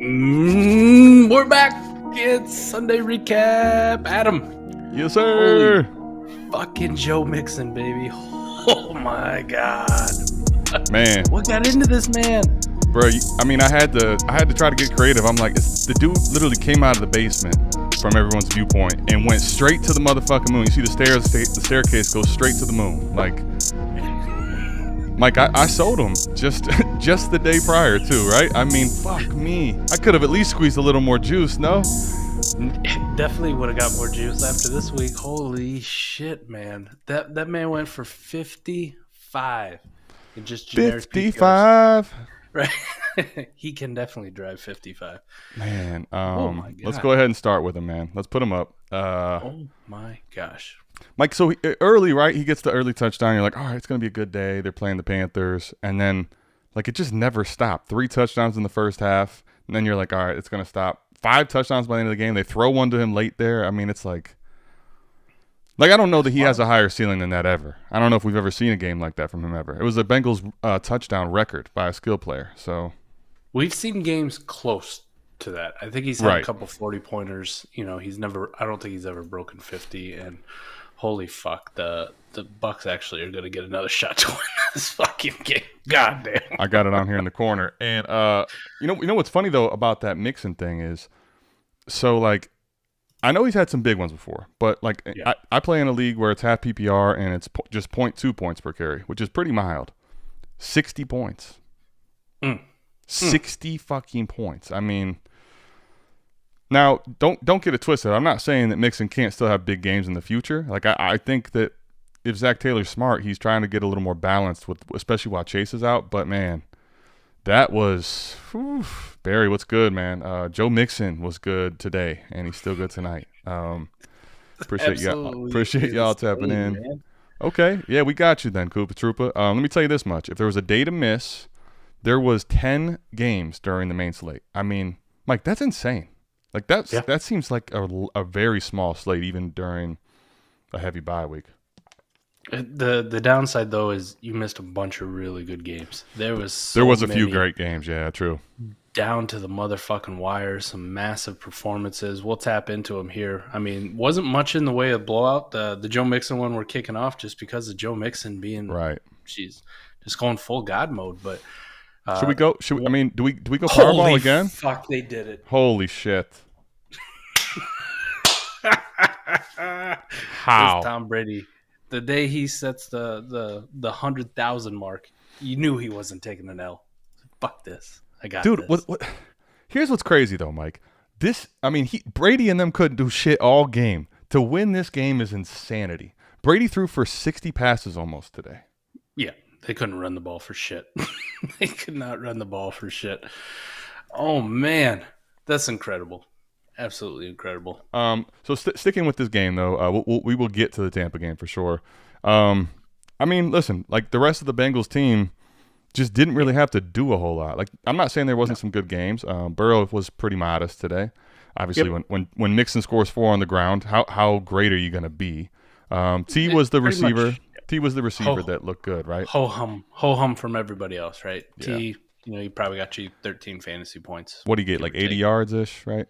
We're back. It's Sunday recap. Adam. Yes, sir. Holy fucking Joe Mixon, baby. Oh my god, man. What got into this man, bro? I mean, I had to try to get creative. I'm like, the dude literally came out of the basement from everyone's viewpoint and went straight to the motherfucking moon. You see the staircase goes straight to the moon. Like I sold him just the day prior too, right? I mean, fuck me. I could have at least squeezed a little more juice, no? Definitely would have got more juice after this week. Holy shit, man. That man went for 55 in just generic 55. PPRs. Right. He can definitely drive 55. Man, oh my God. Let's go ahead and start with him, man. Let's put him up. Oh my gosh. Mike, so early, right? He gets the early touchdown. You're like, all right, it's going to be a good day. They're playing the Panthers. And then, like, it just never stopped. 3 touchdowns in the first half. And then you're like, all right, it's going to stop. 5 touchdowns by the end of the game. They throw one to him late there. I mean, it's like I don't know that he has a higher ceiling than that ever. I don't know if we've ever seen a game like that from him ever. It was a Bengals touchdown record by a skill player. So we've seen games close to that. I think he's had a couple 40-pointers. You know, I don't think he's ever broken 50. And holy fuck, the Bucks actually are going to get another shot to win this fucking game. God damn. I got it on here in the corner. And you know what's funny though about that Mixon thing is, so like, I know he's had some big ones before, but like I play in a league where it's half PPR and it's just 0.2 points per carry, which is pretty mild. 60 points. 60 fucking points. I mean, now don't get it twisted. I'm not saying that Mixon can't still have big games in the future. Like I think that if Zach Taylor's smart, he's trying to get a little more balanced with, especially while Chase is out. But man, that was Barry. What's good, man? Joe Mixon was good today, and he's still good tonight. Appreciate y'all tapping in. Man. Okay, yeah, we got you then, Koopa Troopa. Let me tell you this much: if there was a day to miss, there was 10 games during the main slate. I mean, Mike, that's insane. Like that seems like a very small slate, even during a heavy bye week. The downside though is you missed a bunch of really good games. There was a few great games. Yeah, true. Down to the motherfucking wire, some massive performances. We'll tap into them here. I mean, wasn't much in the way of blowout. The Joe Mixon one we're kicking off just because of Joe Mixon being right. She's just going full God mode. But should we go? I mean, do we go Powerball again? Fuck, they did it. Holy shit. How? It's Tom Brady. The day he sets the 100,000 mark, you knew he wasn't taking an L. Fuck this. I got this. Dude, what? Here's what's crazy though, Mike. Brady and them couldn't do shit all game. To win this game is insanity. Brady threw for 60 passes almost today. Yeah, they couldn't run the ball for shit. They could not run the ball for shit. Oh man, that's incredible. Absolutely incredible. So sticking with this game though, we will get to the Tampa game for sure. I mean, listen, like the rest of the Bengals team just didn't really have to do a whole lot. Like I'm not saying there wasn't some good games. Burrow was pretty modest today. Obviously, when Mixon scores 4 on the ground, how great are you going to be? T was the receiver. T was the receiver that looked good, right? Ho hum from everybody else, right? Yeah. T, he probably got you 13 fantasy points. What do you get, like 80 yards ish, right?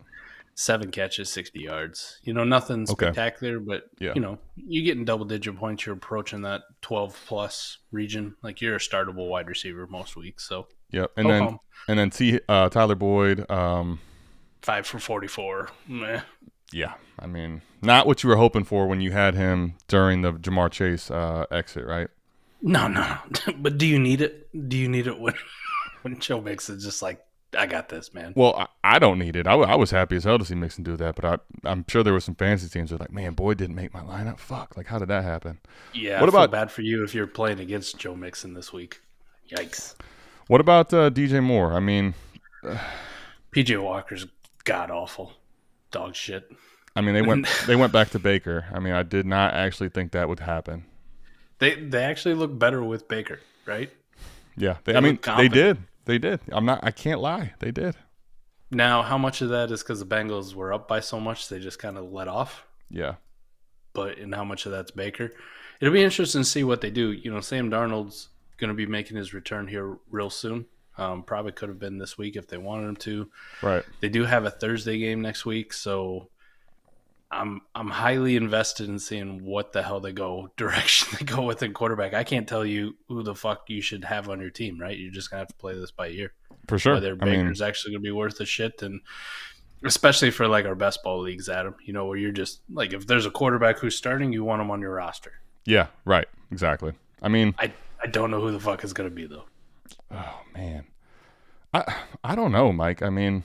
7 catches, 60 yards. Nothing spectacular, but you're getting double-digit points. You're approaching that 12-plus region. Like you're a startable wide receiver most weeks. So and then Tyler Boyd, 5 for 44. Meh. Yeah, I mean, not what you were hoping for when you had him during the Jamar Chase exit, right? No. But do you need it? Do you need it when Joe Mixon's just like, I got this, man? Well, I don't need it. I was happy as hell to see Mixon do that, but I'm sure there were some fantasy teams that were like, man, Boyd didn't make my lineup. Fuck, like how did that happen? Yeah, I feel bad for you if you're playing against Joe Mixon this week. Yikes. What about DJ Moore? I mean, PJ Walker's god awful, dog shit. I mean, they went back to Baker. I mean, I did not actually think that would happen. They actually look better with Baker, right? Yeah, they did. They did. I can't lie. They did. Now, how much of that is because the Bengals were up by so much they just kind of let off? Yeah. And how much of that's Baker? It'll be interesting to see what they do. You know, Sam Darnold's going to be making his return here real soon. Probably could have been this week if they wanted him to. Right. They do have a Thursday game next week, so I'm highly invested in seeing what the hell direction they go with in quarterback. I can't tell you who the fuck you should have on your team, right? You're just gonna have to play this by ear. For sure. Whether Baker's actually gonna be worth a shit, and especially for like our best ball leagues, Adam, you know, where you're just like, if there's a quarterback who's starting, you want him on your roster. Yeah, right. Exactly. I mean, I don't know who the fuck is gonna be though. Oh man. I don't know, Mike. I mean,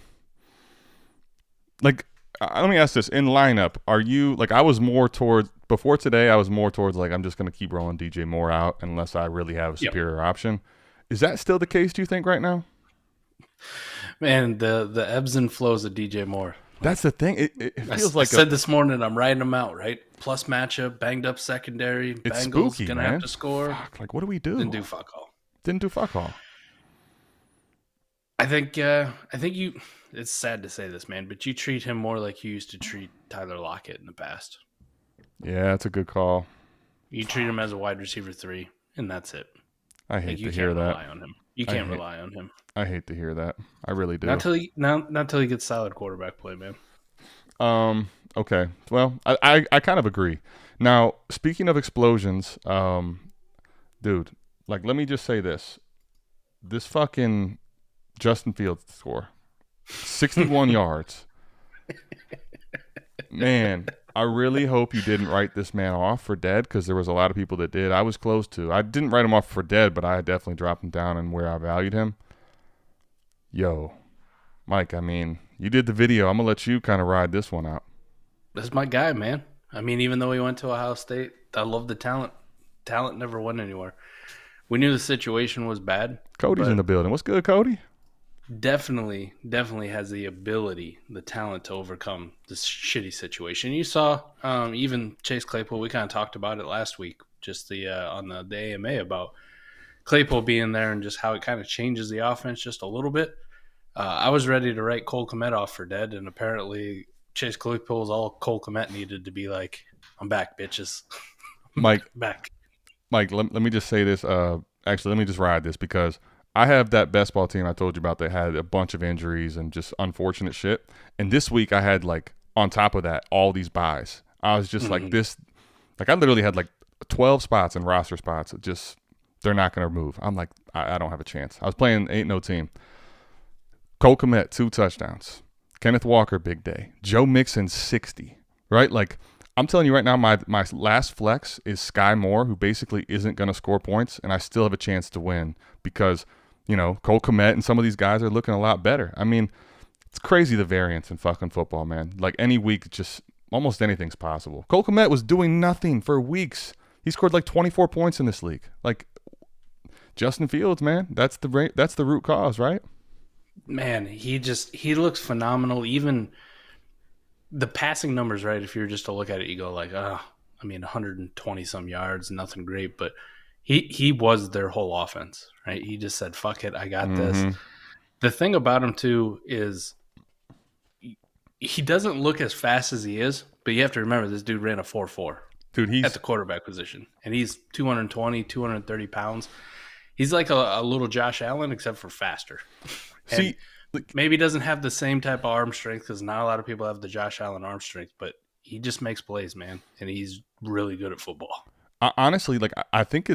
like, let me ask this. In lineup, are you like, I was more towards before today, I was more towards like, I'm just going to keep rolling DJ Moore out unless I really have a superior option. Is that still the case, do you think, right now? Man, the ebbs and flows of DJ Moore. That's the thing. It feels like I said this morning, I'm riding them out, right? Plus matchup, banged up secondary, it's Bengals spooky, gonna man. have to score. Fuck, like, what do we do? Didn't do fuck all. I think it's sad to say this, man, but you treat him more like you used to treat Tyler Lockett in the past. Yeah, that's a good call. You treat him as a wide receiver 3, and that's it. I hate to hear that. You can't rely on him. I hate to hear that. I really do. Not till he gets solid quarterback play, man. Okay. Well, I kind of agree. Now, speaking of explosions, dude, like, let me just say this. This fucking Justin Fields score, 61 yards. Man, I really hope you didn't write this man off for dead, because there was a lot of people that did. I was close to. I didn't write him off for dead, but I definitely dropped him down and where I valued him. Yo, Mike, I mean, you did the video. I'm going to let you kind of ride this one out. That's my guy, man. I mean, even though he went to Ohio State, I love the talent. Talent never went anywhere. We knew the situation was bad. Cody's in the building. What's good, Cody? Definitely has the ability, the talent to overcome this shitty situation. You saw even Chase Claypool. We kind of talked about it last week, just on the AMA about Claypool being there and just how it kind of changes the offense just a little bit. I was ready to write Cole Kmet off for dead, and apparently Chase Claypool is all Cole Kmet needed to be like, I'm back, bitches. Mike, back. Mike, let me just say this. Actually, let me just ride this, because I have that best ball team I told you about that had a bunch of injuries and just unfortunate shit. And this week I had, like, on top of that, all these buys. I was just like this. Like, I literally had like 12 spots and roster spots. They're not going to move. I'm like, I don't have a chance. I was playing ain't no team. Cole Kmet, 2 touchdowns. Kenneth Walker, big day. Joe Mixon, 60. Right? Like, I'm telling you right now, my last flex is Sky Moore, who basically isn't going to score points, and I still have a chance to win because, you know, Cole Kmet and some of these guys are looking a lot better. I mean, it's crazy the variance in fucking football, man. Like, any week, just almost anything's possible. Cole Kmet was doing nothing for weeks. He scored like 24 points in this league. Like, Justin Fields, man, that's the root cause, right? Man, he looks phenomenal. Even the passing numbers, right? If you were just to look at it, you go like, oh, I mean, 120 some yards, nothing great, but he was their whole offense, right? He just said, fuck it, I got this. The thing about him too is he doesn't look as fast as he is, but you have to remember this dude ran a 4.4. Dude, he's at the quarterback position, and he's 220, 230 pounds. He's like a little Josh Allen, except for faster. See, maybe he doesn't have the same type of arm strength, because not a lot of people have the Josh Allen arm strength, but he just makes plays, man, and he's really good at football. Honestly, like, I think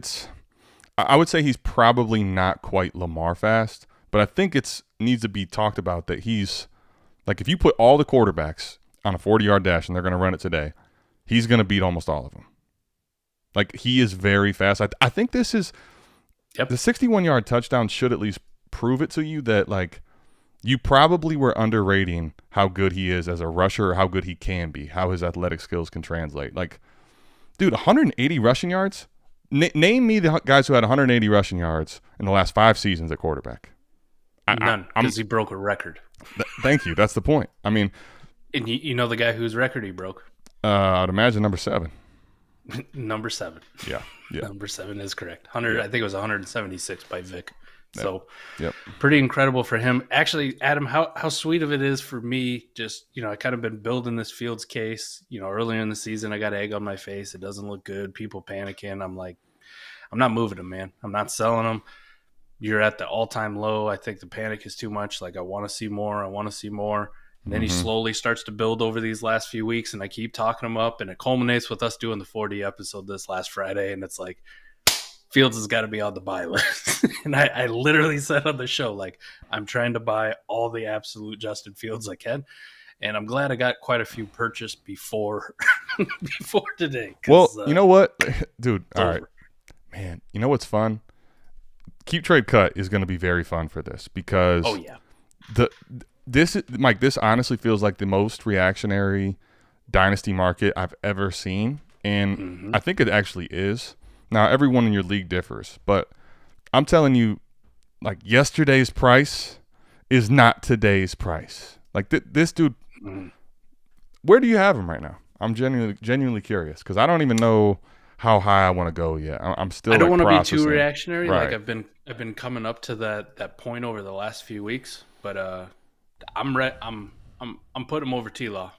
I would say he's probably not quite Lamar fast, but I think needs to be talked about that he's, like, if you put all the quarterbacks on a 40-yard dash, and they're going to run it today, he's going to beat almost all of them. Like, he is very fast. I think this is the 61-yard touchdown should at least prove it to you that, like, you probably were underrating how good he is as a rusher or how good he can be, how his athletic skills can translate. Like, dude, 180 rushing yards? Name me the guys who had 180 rushing yards in the last 5 seasons at quarterback. None, because he broke a record. Thank you. That's the point. I mean, and you know the guy whose record he broke? I'd imagine number 7. Number 7. Yeah. Number 7 is correct. 100. I think it was 176 by Vic. So, yep. Pretty incredible for him. Actually, Adam, how sweet of it is for me. Just, I kind of been building this Fields case. Earlier in the season, I got egg on my face. It doesn't look good. People panicking. I'm like, I'm not moving him, man. I'm not selling him. You're at the all-time low. I think the panic is too much. Like, I want to see more. And then he slowly starts to build over these last few weeks, and I keep talking him up, and it culminates with us doing the 40 episode this last Friday, and it's like, Fields has got to be on the buy list. And I literally said on the show, like, I'm trying to buy all the absolute Justin Fields I can. And I'm glad I got quite a few purchased before today. Well, you know what? Dude, all right. Man, you know what's fun? Keep Trade Cut is going to be very fun for this because this honestly feels like the most reactionary dynasty market I've ever seen. And I think it actually is. Now, everyone in your league differs, but I'm telling you, like, yesterday's price is not today's price. Like, this dude, where do you have him right now? I'm genuinely curious because I don't even know how high I want to go yet. I'm still. I don't want to be too processing. reactionary. Right. Like, I've been coming up to that point over the last few weeks, but I'm putting him over T-Law,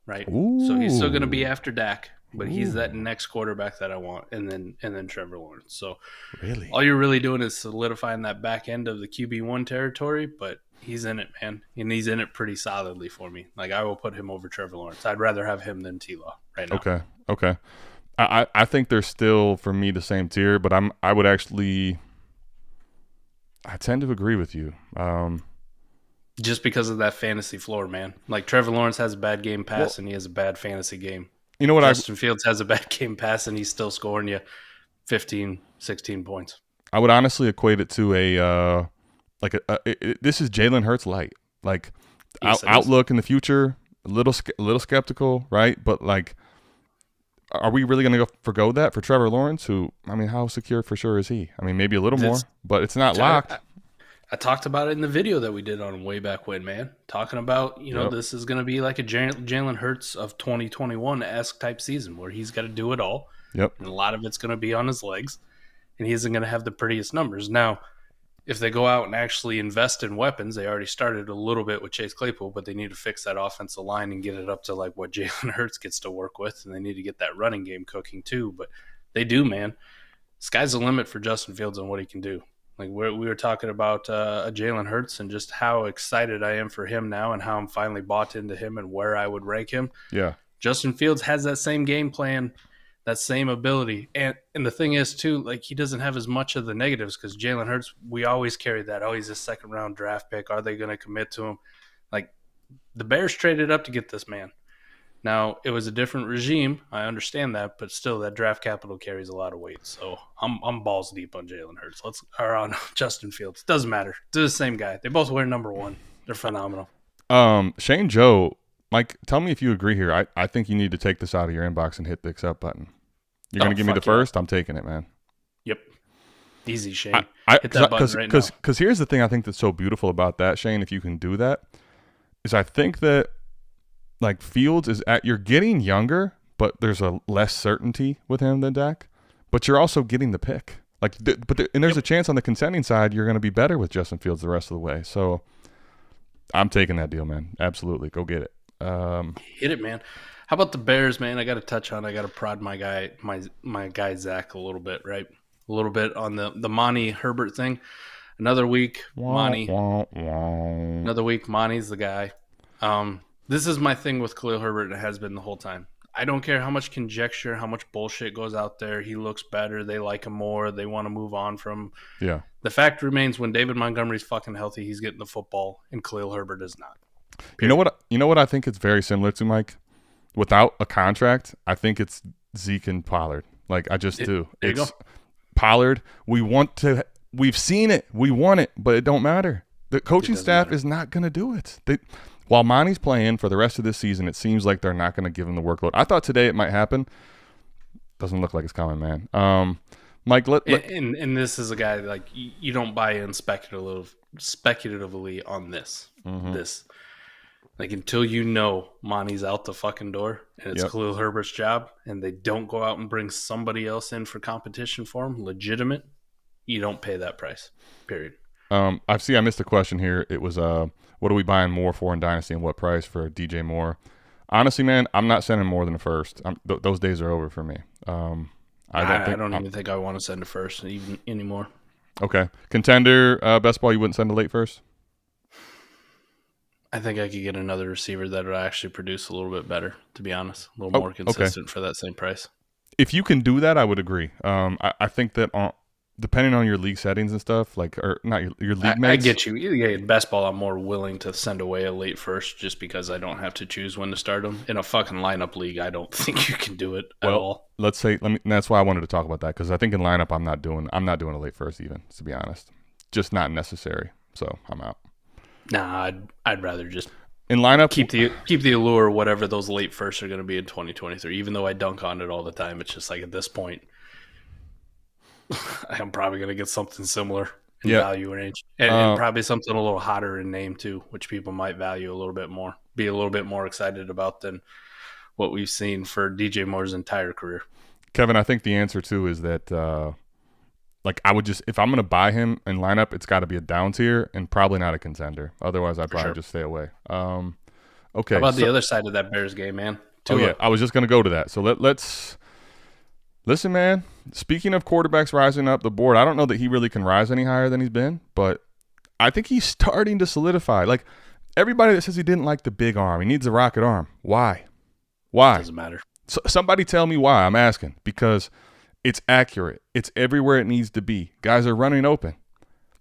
right? Ooh. So he's still going to be after Dak. But he's that next quarterback that I want, and then Trevor Lawrence. So really, all you're really doing is solidifying that back end of the QB1 territory. But he's in it, man, and he's in it pretty solidly for me. Like, I will put him over Trevor Lawrence. I'd rather have him than T-Law right now. Okay. I think they're still for me the same tier, but I tend to agree with you. Just because of that fantasy floor, man. Like, Trevor Lawrence has a bad game pass, and he has a bad fantasy game. You know what? Justin Fields has a bad game pass, and he's still scoring you 15, 16 points. I would honestly equate it to this is Jalen Hurts light. Like, outlook in the future, a little skeptical, right? But, like, are we really going to forgo that for Trevor Lawrence? Who, I mean, how secure for sure is he? I mean, maybe a little more, but it's not locked. I talked about it in the video that we did on him way back when, man. Talking about, this is going to be like a Jalen Hurts of 2021-esque type season where he's got to do it all. Yep. And a lot of it's going to be on his legs, and he isn't going to have the prettiest numbers. Now, if they go out and actually invest in weapons, they already started a little bit with Chase Claypool, but they need to fix that offensive line and get it up to like what Jalen Hurts gets to work with, and they need to get that running game cooking too. But they do, man. Sky's the limit for Justin Fields on what he can do. Like, we were talking about Jalen Hurts and just how excited I am for him now and how I'm finally bought into him and where I would rank him. Yeah. Justin Fields has that same game plan, that same ability. And the thing is, too, like, he doesn't have as much of the negatives because Jalen Hurts, we always carry that. Oh, he's a second-round draft pick. Are they going to commit to him? Like, the Bears traded up to get this man. Now, it was a different regime. I understand that, but still, that draft capital carries a lot of weight. So I'm balls deep on Jalen Hurts. Or on Justin Fields. Doesn't matter. They're the same guy. They both wear number 1. They're phenomenal. Shane Joe, Mike, tell me if you agree here. I think you need to take this out of your inbox and hit the accept button. You're going to give me the first? I'm taking it, man. Yep. Easy, Shane. Hit that button right now. Because here's the thing I think that's so beautiful about that, Shane, if you can do that, is I think that, like, Fields you're getting younger, but there's a less certainty with him than Dak. But you're also getting the pick. Like, and there's a chance on the contending side you're going to be better with Justin Fields the rest of the way. So I'm taking that deal, man. Absolutely, go get it. Hit it, man. How about the Bears, man? I got to prod my guy Zach a little bit, right? A little bit on the Monty Herbert thing. Another week, Monty. Another week, Monty's the guy. This is my thing with Khalil Herbert, and it has been the whole time. I don't care how much conjecture, how much bullshit goes out there. He looks better. They like him more. They want to move on from him. Yeah. The fact remains when David Montgomery's fucking healthy, he's getting the football, and Khalil Herbert is not. You know what I think it's very similar to, Mike? Without a contract, I think it's Zeke and Pollard. Like, I just do. There you go. Pollard, we've seen it. We want it, but it don't matter. The coaching staff is not going to do it. While Monty's playing for the rest of this season, it seems like they're not going to give him the workload. I thought today it might happen. Doesn't look like it's coming, man. Mike, and this is a guy like you don't buy in speculatively on this. Mm-hmm. This, like, until you know Monty's out the fucking door and it's Khalil Herbert's job, and they don't go out and bring somebody else in for competition for him, legitimate, you don't pay that price. Period. I missed a question here. It was what are we buying more for in Dynasty and what price for DJ Moore? Honestly, man, I'm not sending more than a first. Those days are over for me. I don't even think I want to send a first even anymore. Okay. Contender, best ball, you wouldn't send a late first? I think I could get another receiver that would actually produce a little bit better, to be honest. A little more consistent for that same price. If you can do that, I would agree. I think that depending on your league settings and stuff, or not your league mates. I get you. Yeah, in best ball, I'm more willing to send away a late first just because I don't have to choose when to start them. In a fucking lineup league, I don't think you can do it at all. That's why I wanted to talk about that, because I think in lineup I'm not doing a late first even, to be honest. Just not necessary. So I'm out. Nah, I'd rather just in lineup keep the allure, whatever those late firsts are going to be in 2023. Even though I dunk on it all the time, it's just like at this point, I'm probably going to get something similar in value range, and probably something a little hotter in name too, which people might value a little bit more, be a little bit more excited about than what we've seen for DJ Moore's entire career. Kevin, I think the answer too is that I would just, if I'm going to buy him in lineup, it's got to be a down tier and probably not a contender. Otherwise, I'd probably just stay away. Okay. How about the other side of that Bears game, man? I was just going to go to that. So let's listen, man. Speaking of quarterbacks rising up the board, I don't know that he really can rise any higher than he's been, but I think he's starting to solidify. Like, everybody that says he didn't like the big arm, he needs a rocket arm. Why? Doesn't matter. So somebody tell me why. I'm asking, because it's accurate. It's everywhere it needs to be. Guys are running open.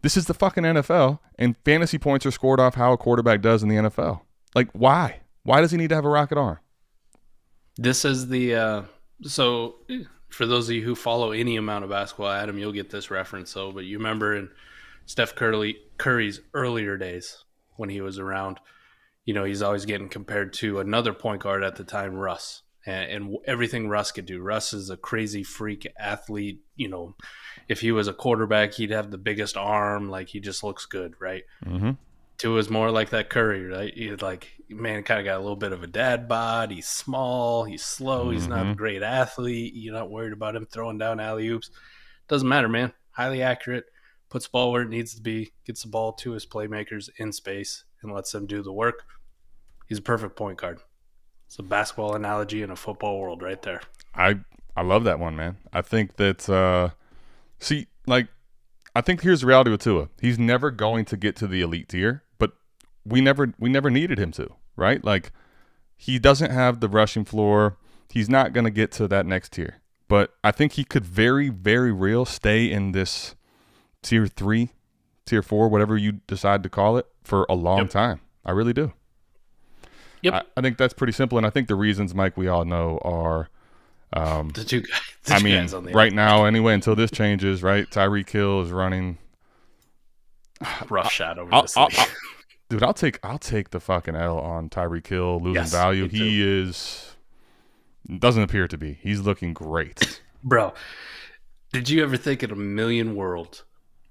This is the fucking NFL, and fantasy points are scored off how a quarterback does in the NFL. Like, why? Why does he need to have a rocket arm? This is the so for those of you who follow any amount of basketball, Adam, you'll get this reference. But you remember in Steph Curry's earlier days when he was around, he's always getting compared to another point guard at the time, Russ. And everything Russ could do. Russ is a crazy freak athlete. If he was a quarterback, he'd have the biggest arm. Like, he just looks good, right? Mm-hmm. Tua is more like that Curry, right? He's like, man, kind of got a little bit of a dad bod. He's small. He's slow. He's not a great athlete. You're not worried about him throwing down alley-oops. Doesn't matter, man. Highly accurate. Puts the ball where it needs to be. Gets the ball to his playmakers in space and lets them do the work. He's a perfect point guard. It's a basketball analogy in a football world right there. I love that one, man. I think that I think here's the reality with Tua. He's never going to get to the elite tier, but we never needed him to, right? Like, he doesn't have the rushing floor. He's not going to get to that next tier. But I think he could very, very real stay in this tier 3, tier 4, whatever you decide to call it, for a long time. I really do. Yep. I think that's pretty simple, and I think the reasons, Mike, we all know are the two guys on the right now anyway, until this changes, right? Tyreek Hill is running rough shot over this league. Dude, I'll take the fucking L on Tyreek Hill losing value. He doesn't appear to be. He's looking great. Bro, did you ever think in a million worlds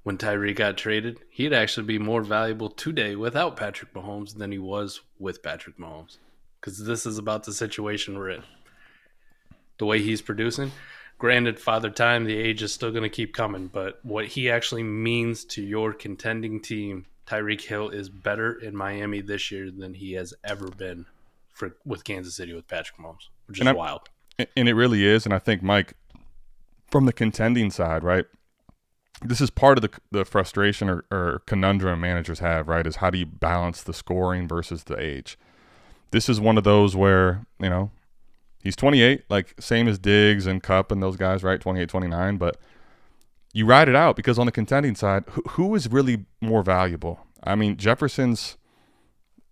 when Tyreek got traded, he'd actually be more valuable today without Patrick Mahomes than he was with Patrick Mahomes? Because this is about the situation we're in. The way he's producing, granted, Father Time, the age is still going to keep coming, but what he actually means to your contending team, Tyreek Hill is better in Miami this year than he has ever been with Kansas City with Patrick Mahomes, which is wild. And it really is, and I think, Mike, from the contending side, right, this is part of the frustration or conundrum managers have, right, is how do you balance the scoring versus the age? This is one of those where, he's 28, like same as Diggs and Kupp and those guys, right, 28, 29, but you ride it out because on the contending side, who is really more valuable? I mean, Jefferson's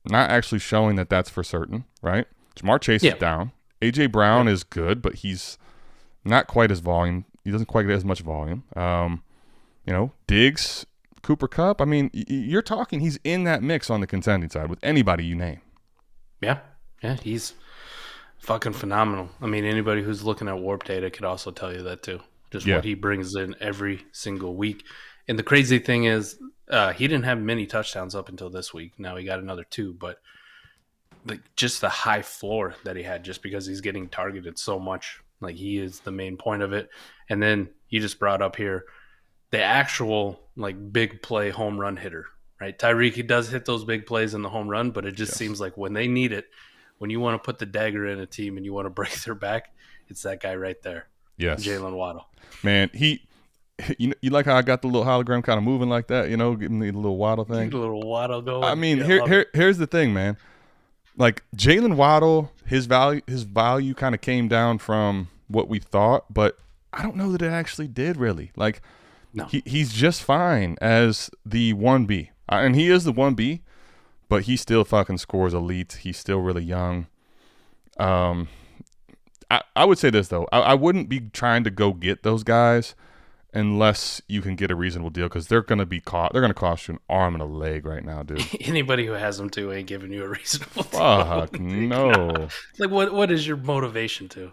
not actually showing that that's for certain, right? Jamar Chase is down. A.J. Brown is good, but he's not quite as volume. He doesn't quite get as much volume. Diggs, Cooper Kupp. I mean, you're talking he's in that mix on the contending side with anybody you name. Yeah, he's fucking phenomenal. I mean, anybody who's looking at Warp Data could also tell you that too. Just what he brings in every single week. And the crazy thing is, he didn't have many touchdowns up until this week. Now he got another 2, but just the high floor that he had, just because he's getting targeted so much. Like, he is the main point of it. And then you just brought up here the actual big play home run hitter, right? Tyreek, he does hit those big plays in the home run, but it just seems like when they need it, when you want to put the dagger in a team and you want to break their back, it's that guy right there. Yes. Jalen Waddle. Man, you like how I got the little hologram kind of moving like that, giving me the little Waddle thing. The little Waddle going. I mean, here's the thing, man. Like, Jalen Waddle, his value kind of came down from what we thought, but I don't know that it actually did really. Like, no. He's just fine as the 1B. And he is the 1B, but he still fucking scores elite. He's still really young. I would say this, though. I wouldn't be trying to go get those guys unless you can get a reasonable deal, because they're going to cost you an arm and a leg right now, dude. Anybody who has them too ain't giving you a reasonable deal. Fuck, no. Like, what is your motivation to?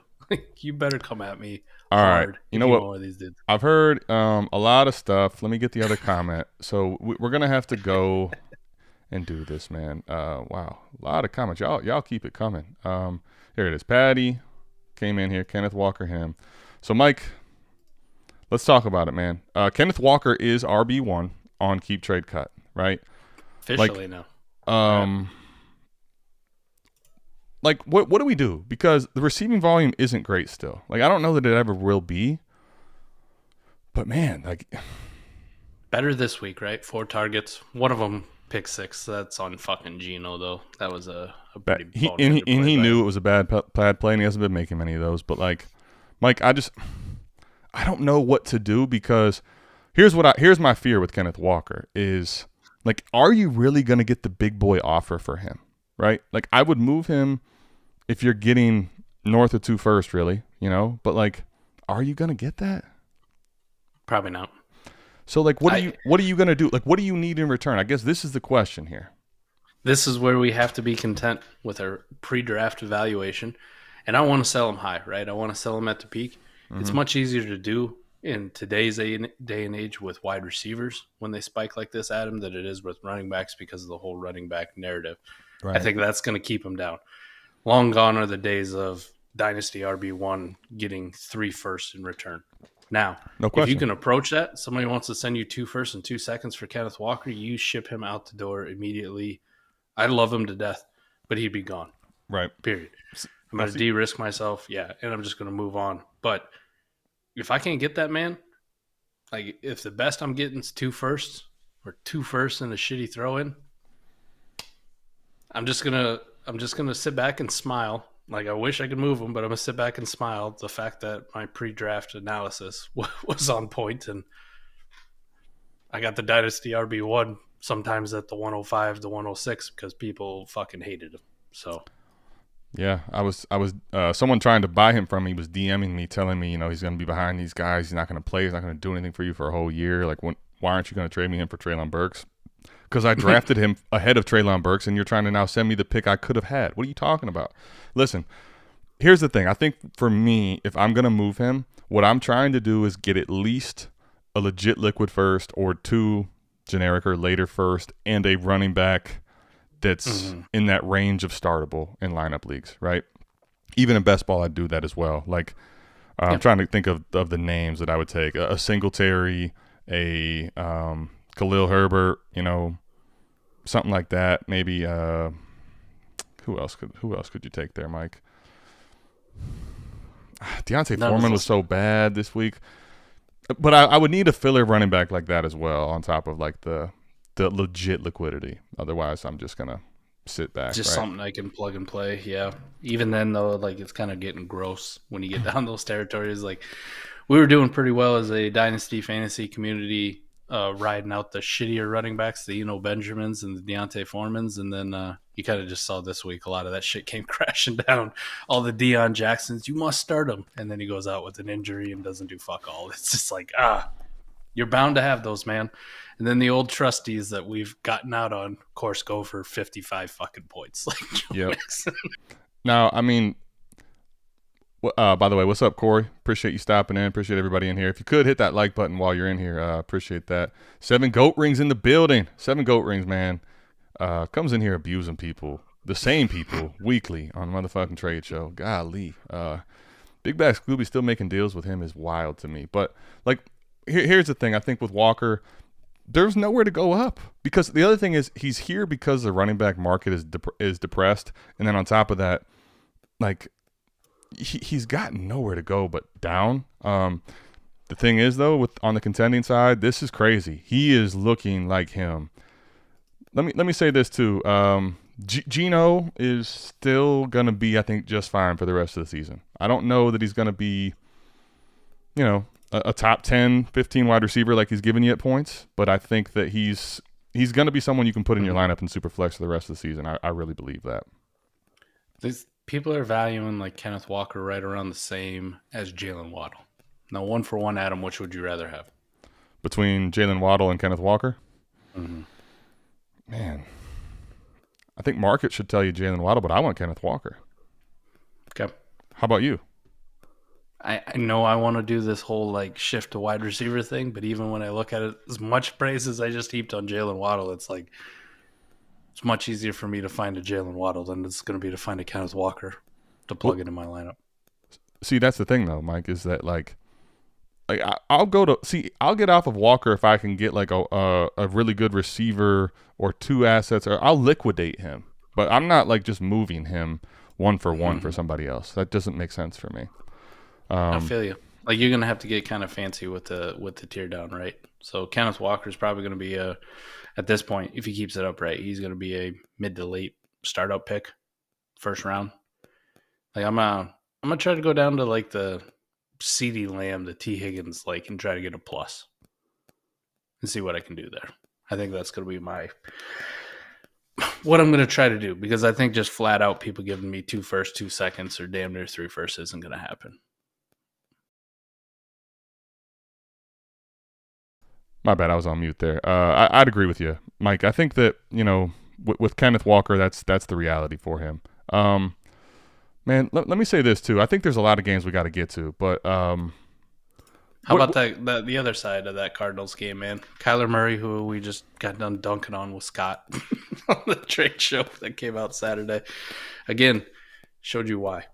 You better come at me. All right. You know what? These dudes. I've heard a lot of stuff. Let me get the other comment. So we're going to have to go and do this, man. Wow. A lot of comments. Y'all keep it coming. Here it is. Patty came in here. Kenneth Walker, him. So, Mike, let's talk about it, man. Kenneth Walker is RB1 on Keep Trade Cut, right? Officially now. What do we do? Because the receiving volume isn't great still. Like, I don't know that it ever will be. But, man, better this week, right? 4 targets. One of them pick 6. That's on fucking Geno, though. That was a pretty he knew it was a bad play, and he hasn't been making many of those. But, Mike, I don't know what to do, because here's my fear with Kenneth Walker is, are you really going to get the big boy offer for him, right? I would move him if you're getting north of 2 first, really, but are you going to get that? Probably not. So what are you going to do? What do you need in return? I guess this is the question here. This is where we have to be content with our pre-draft evaluation. And I want to sell him high, right? I want to sell him at the peak. Mm-hmm. It's much easier to do in today's day and age with wide receivers when they spike like this, Adam, than it is with running backs, because of the whole running back narrative. Right. I think that's going to keep him down. Long gone are the days of Dynasty RB1 getting 3 firsts in return. Now, if you can approach that, somebody wants to send you 2 firsts and 2 seconds for Kenneth Walker, you ship him out the door immediately. I love him to death, but he'd be gone. Right. Period. I'm going to de-risk myself, and I'm just going to move on. But if I can't get that man, if the best I'm getting is 2 firsts or 2 firsts and a shitty throw-in, I'm just gonna sit back and smile. I wish I could move him, but I'm gonna sit back and smile at the fact that my pre-draft analysis was on point, and I got the Dynasty RB1 sometimes at the 105 to 106 because people fucking hated him. So yeah, I was someone trying to buy him from me was DMing me, telling me, he's going to be behind these guys. He's not going to play. He's not going to do anything for you for a whole year. Why aren't you going to trade me in for Treylon Burks? Because I drafted him ahead of Treylon Burks, and you're trying to now send me the pick I could have had. What are you talking about? Listen, here's the thing. I think for me, if I'm going to move him, what I'm trying to do is get at least a legit liquid first or 2 generic or later first and a running back that's in that range of startable in lineup leagues, right? Even in best ball, I'd do that as well. I'm trying to think of the names that I would take. A Singletary, a Khalil Herbert, something like that. Maybe who else could you take there, Mike? Deontay Foreman was so bad this week. But I would need a filler running back like that as well, on top of the legit liquidity. Otherwise, I'm just gonna sit back. Just something I can plug and play. Yeah. Even then, though, it's kind of getting gross when you get down those territories. We were doing pretty well as a Dynasty fantasy community riding out the shittier running backs, the Benjamins and the Deontay Foremans, and then you kind of just saw this week a lot of that shit came crashing down. All the Deion Jacksons, you must start him, and then he goes out with an injury and doesn't do fuck all. It's just like you're bound to have those, man. And then the old trustees that we've gotten out on, of course, go for 55 fucking points, like Joe Mixon. Now, I mean, by the way, what's up, Corey? Appreciate you stopping in. Appreciate everybody in here. If you could hit that like button while you're in here, appreciate that. 7 Goat Rings in the building. 7 Goat Rings, man. Comes in here abusing people, the same people, weekly on motherfucking Trade Show. Golly. Big Bad Scooby still making deals with him is wild to me. But, like, here's the thing. I think with Walker, there's nowhere to go up. Because the other thing is he's here because the running back market is depressed. And then on top of that, like, he's gotten nowhere to go but down. The thing is, though, on the contending side, this is crazy. He is looking like him. Let me say this too. Geno is still gonna be, I think, just fine for the rest of the season. I don't know that he's gonna be, a top 10, 15 wide receiver like he's giving you at points, but I think that he's gonna be someone you can put in your lineup in Superflex for the rest of the season. I really believe that. People are valuing like Kenneth Walker right around the same as Jalen Waddle. Now, 1-for-1, Adam, which would you rather have? Between Jalen Waddle and Kenneth Walker? Mm-hmm. Man, I think market should tell you Jalen Waddle, but I want Kenneth Walker. Okay. How about you? I know I want to do this whole like shift to wide receiver thing, but even when I look at it, as much praise as I just heaped on Jalen Waddle, it's like it's much easier for me to find a Jalen Waddle than it's going to be to find a Kenneth Walker to plug into my lineup. See, that's the thing though, Mike, is that like I'll get off of Walker if I can get like a really good receiver or 2 assets, or I'll liquidate him. But I'm not like just moving him 1-for-1 for somebody else. That doesn't make sense for me. I feel you. Like you're gonna have to get kind of fancy with the tear down, right? So Kenneth Walker is probably gonna be at this point, if he keeps it up right, he's gonna be a mid to late startup pick, first round. Like I'm gonna try to go down to like the CeeDee Lamb, the T Higgins, like, and try to get a plus and see what I can do there. I think that's gonna be what I'm gonna try to do, because I think just flat out people giving me 2 firsts, 2 seconds, or damn near 3 firsts isn't gonna happen. My bad, I was on mute there. I'd agree with you, Mike. I think that, with Kenneth Walker, that's the reality for him. Man, let me say this too. I think there's a lot of games we got to get to, but how about the other side of that Cardinals game, man? Kyler Murray, who we just got done dunking on with Scott on the trade show that came out Saturday. Again, showed you why.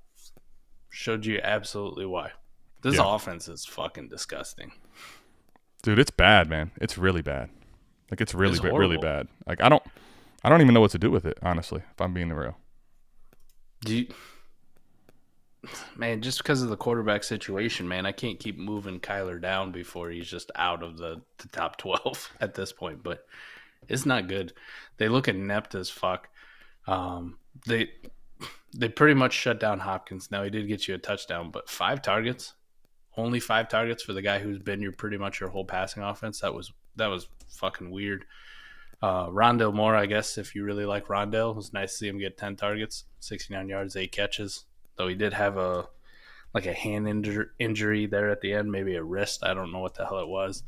Showed you absolutely why. This offense is fucking disgusting. Dude, it's bad, man. It's really bad. Like it's really bad. Like I don't even know what to do with it, honestly, if I'm being real. Man, just because of the quarterback situation, man, I can't keep moving Kyler down before he's just out of the top 12 at this point. But it's not good. They look inept as fuck. They pretty much shut down Hopkins. Now, he did get you a touchdown, but 5 targets, only 5 targets for the guy who's been pretty much your whole passing offense. That was fucking weird. Rondale Moore, I guess, if you really like Rondale, it was nice to see him get 10 targets, 69 yards, 8 catches. Though he did have a hand injury there at the end, maybe a wrist. I don't know what the hell it was.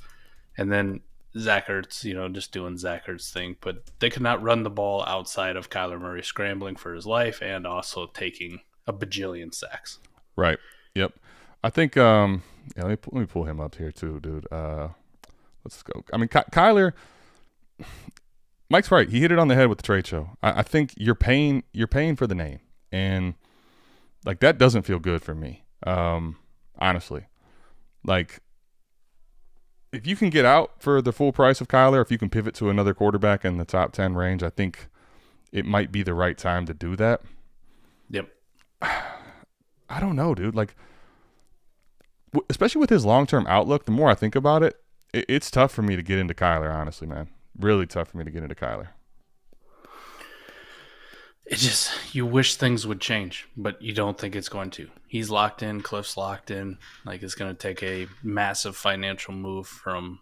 And then Zach Ertz, just doing Zach Ertz thing. But they could not run the ball outside of Kyler Murray scrambling for his life and also taking a bajillion sacks. Right. Yep. I think let me pull him up here too, dude. Let's go. I mean, Kyler, Mike's right. He hit it on the head with the trade show. I think you're paying for the name, and like that doesn't feel good for me. Honestly, like if you can get out for the full price of Kyler, if you can pivot to another quarterback in the top 10 range, I think it might be the right time to do that. Yep. I don't know, dude. Like, especially with his long-term outlook, the more I think about it, it's tough for me to get into Kyler, honestly, man. Really tough for me to get into Kyler. It's just, you wish things would change, but you don't think it's going to. He's locked in. Cliff's locked in. Like, it's going to take a massive financial move from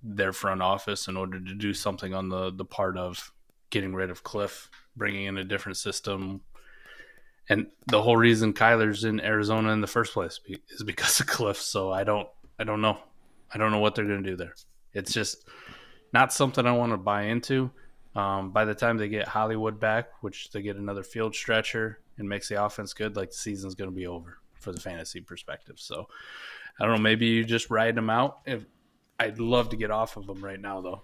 their front office in order to do something on the part of getting rid of Cliff, bringing in a different system. And the whole reason Kyler's in Arizona in the first place is because of Cliff. So I don't know. I don't know what they're going to do there. It's just not something I want to buy into. By the time they get Hollywood back, which they get another field stretcher and makes the offense good, like the season's going to be over for the fantasy perspective. So I don't know. Maybe you just ride them out. I'd love to get off of them right now, though.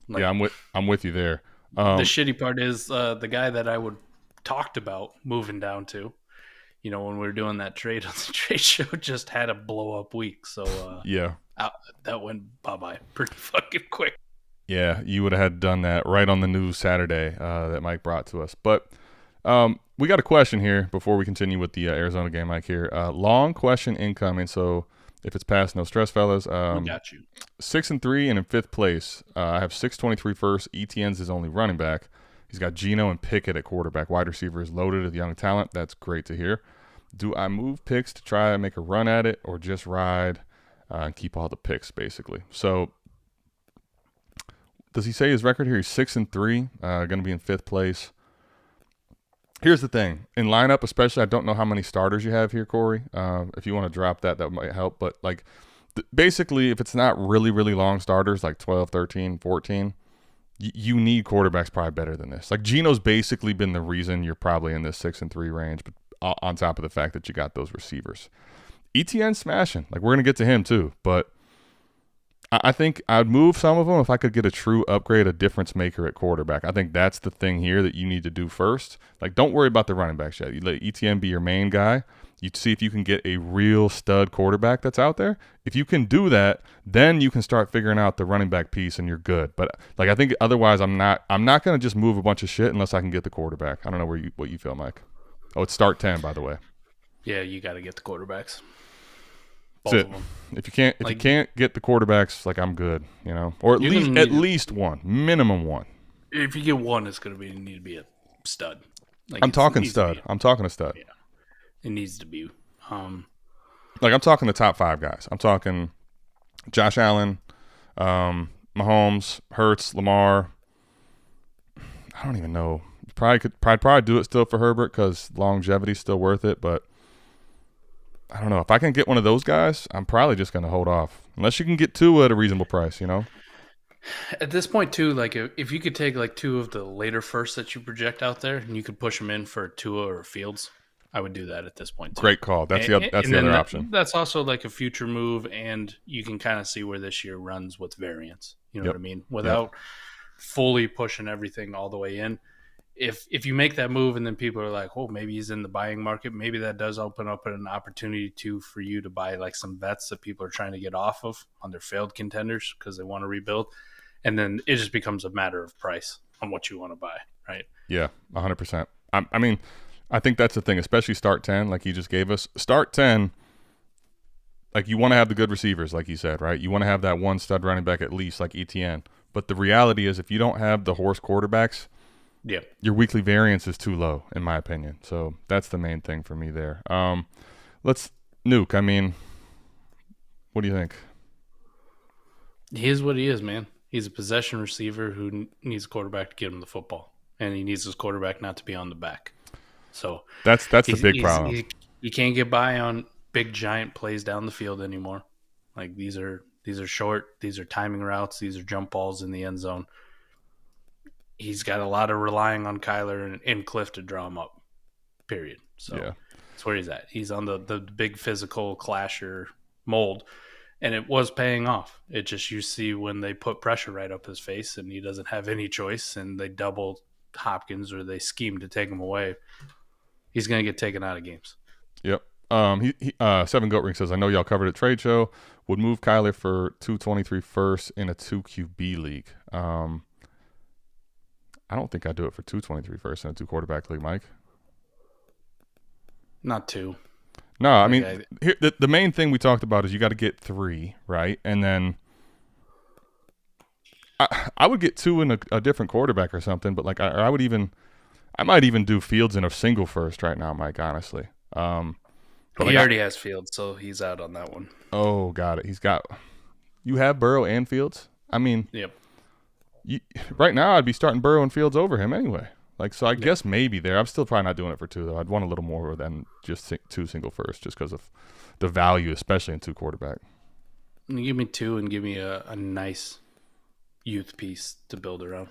Like, yeah, I'm with you there. The shitty part is the guy that I would talked about moving down to, when we were doing that trade on the trade show, just had a blow up week. So yeah, that went bye pretty fucking quick. Yeah, you would have had done that right on the news Saturday that Mike brought to us. But we got a question here before we continue with the Arizona game, Mike, here. Long question incoming, so if it's passed, no stress, fellas. We got you. 6-3 and in 5th place. I have 623 first. ETN's his only running back. He's got Geno and Pickett at quarterback. Wide receiver is loaded with young talent. That's great to hear. Do I move picks to try and make a run at it or just ride and keep all the picks, basically? So does he say his record here? He's 6-3, going to be in 5th place. Here's the thing. In lineup, especially, I don't know how many starters you have here, Corey. If you want to drop that might help. But, like, basically, if it's not really, really long starters, like 12, 13, 14, you need quarterbacks probably better than this. Like, Geno's basically been the reason you're probably in this 6-3 range, but on top of the fact that you got those receivers. ETN smashing. Like, we're going to get to him, too. But I think I'd move some of them if I could get a true upgrade, a difference maker at quarterback. I think that's the thing here that you need to do first. Like, don't worry about the running backs yet. You let ETN be your main guy. You see if you can get a real stud quarterback that's out there. If you can do that, then you can start figuring out the running back piece, and you're good. But like, I think otherwise, I'm not going to just move a bunch of shit unless I can get the quarterback. I don't know what you feel, Mike. Oh, it's start 10, by the way. Yeah, you got to get the quarterbacks. Both of them. If you can't get the quarterbacks, like, I'm good, or at least one, minimum one. If you get one, it's going to need to be a stud. Like, I'm talking stud. I'm talking a stud. Yeah, it needs to be. Like, I'm talking the top 5 guys. I'm talking Josh Allen, Mahomes, Hurts, Lamar. I don't even know. Probably do it still for Herbert because longevity's still worth it, but I don't know. If I can get one of those guys, I'm probably just going to hold off. Unless you can get 2 at a reasonable price, At this point, too, like, if you could take, like, 2 of the later firsts that you project out there and you could push them in for Tua or Fields, I would do that at this point, too. Great call. That's the other option. That's also, like, a future move, and you can kind of see where this year runs with variance. You know what I mean? Without fully pushing everything all the way in. If you make that move and then people are like, oh, maybe he's in the buying market, maybe that does open up an opportunity for you to buy, like, some vets that people are trying to get off of on their failed contenders because they want to rebuild. And then it just becomes a matter of price on what you want to buy, right? Yeah, 100%. I mean, I think that's the thing, especially start 10, like he just gave us. Start 10, like, you want to have the good receivers, like you said, right? You want to have that one stud running back at least, like ETN. But the reality is, if you don't have the horse quarterbacks, your weekly variance is too low, in my opinion. So that's the main thing for me there. Let's Nuke. I mean, what do you think? He is what he is, man. He's a possession receiver who needs a quarterback to get him the football, and he needs his quarterback not to be on the back. So that's the big problem. You can't get by on big giant plays down the field anymore. Like, these are short, these are timing routes, these are jump balls in the end zone. He's got a lot of relying on Kyler and Cliff to draw him up, period. So that's where he's at. He's on the big physical clasher mold, and it was paying off. It just, you see when they put pressure right up his face and he doesn't have any choice and they double Hopkins or they scheme to take him away, he's going to get taken out of games. Yep. Seven Goat Ring says, I know y'all covered at trade show. Would move Kyler for 223 first in a 2 QB league. I don't think I'd do it for 223 first in a 2 quarterback league, Mike. Not 2. No, I mean, here, the main thing we talked about is you got to get 3, right? And then I would get 2 in a different quarterback or something, but like I might even do Fields in a single first right now, Mike, honestly. But he already has Fields, so he's out on that one. Oh, got it. You have Burrow and Fields? I mean, Yep. Right now I'd be starting Burrow and Fields over him anyway. Like, so I guess maybe there. I'm still probably not doing it for 2 though. I'd want a little more than just 2 single first, just because of the value, especially in 2 quarterback. You give me 2 and give me a nice youth piece to build around.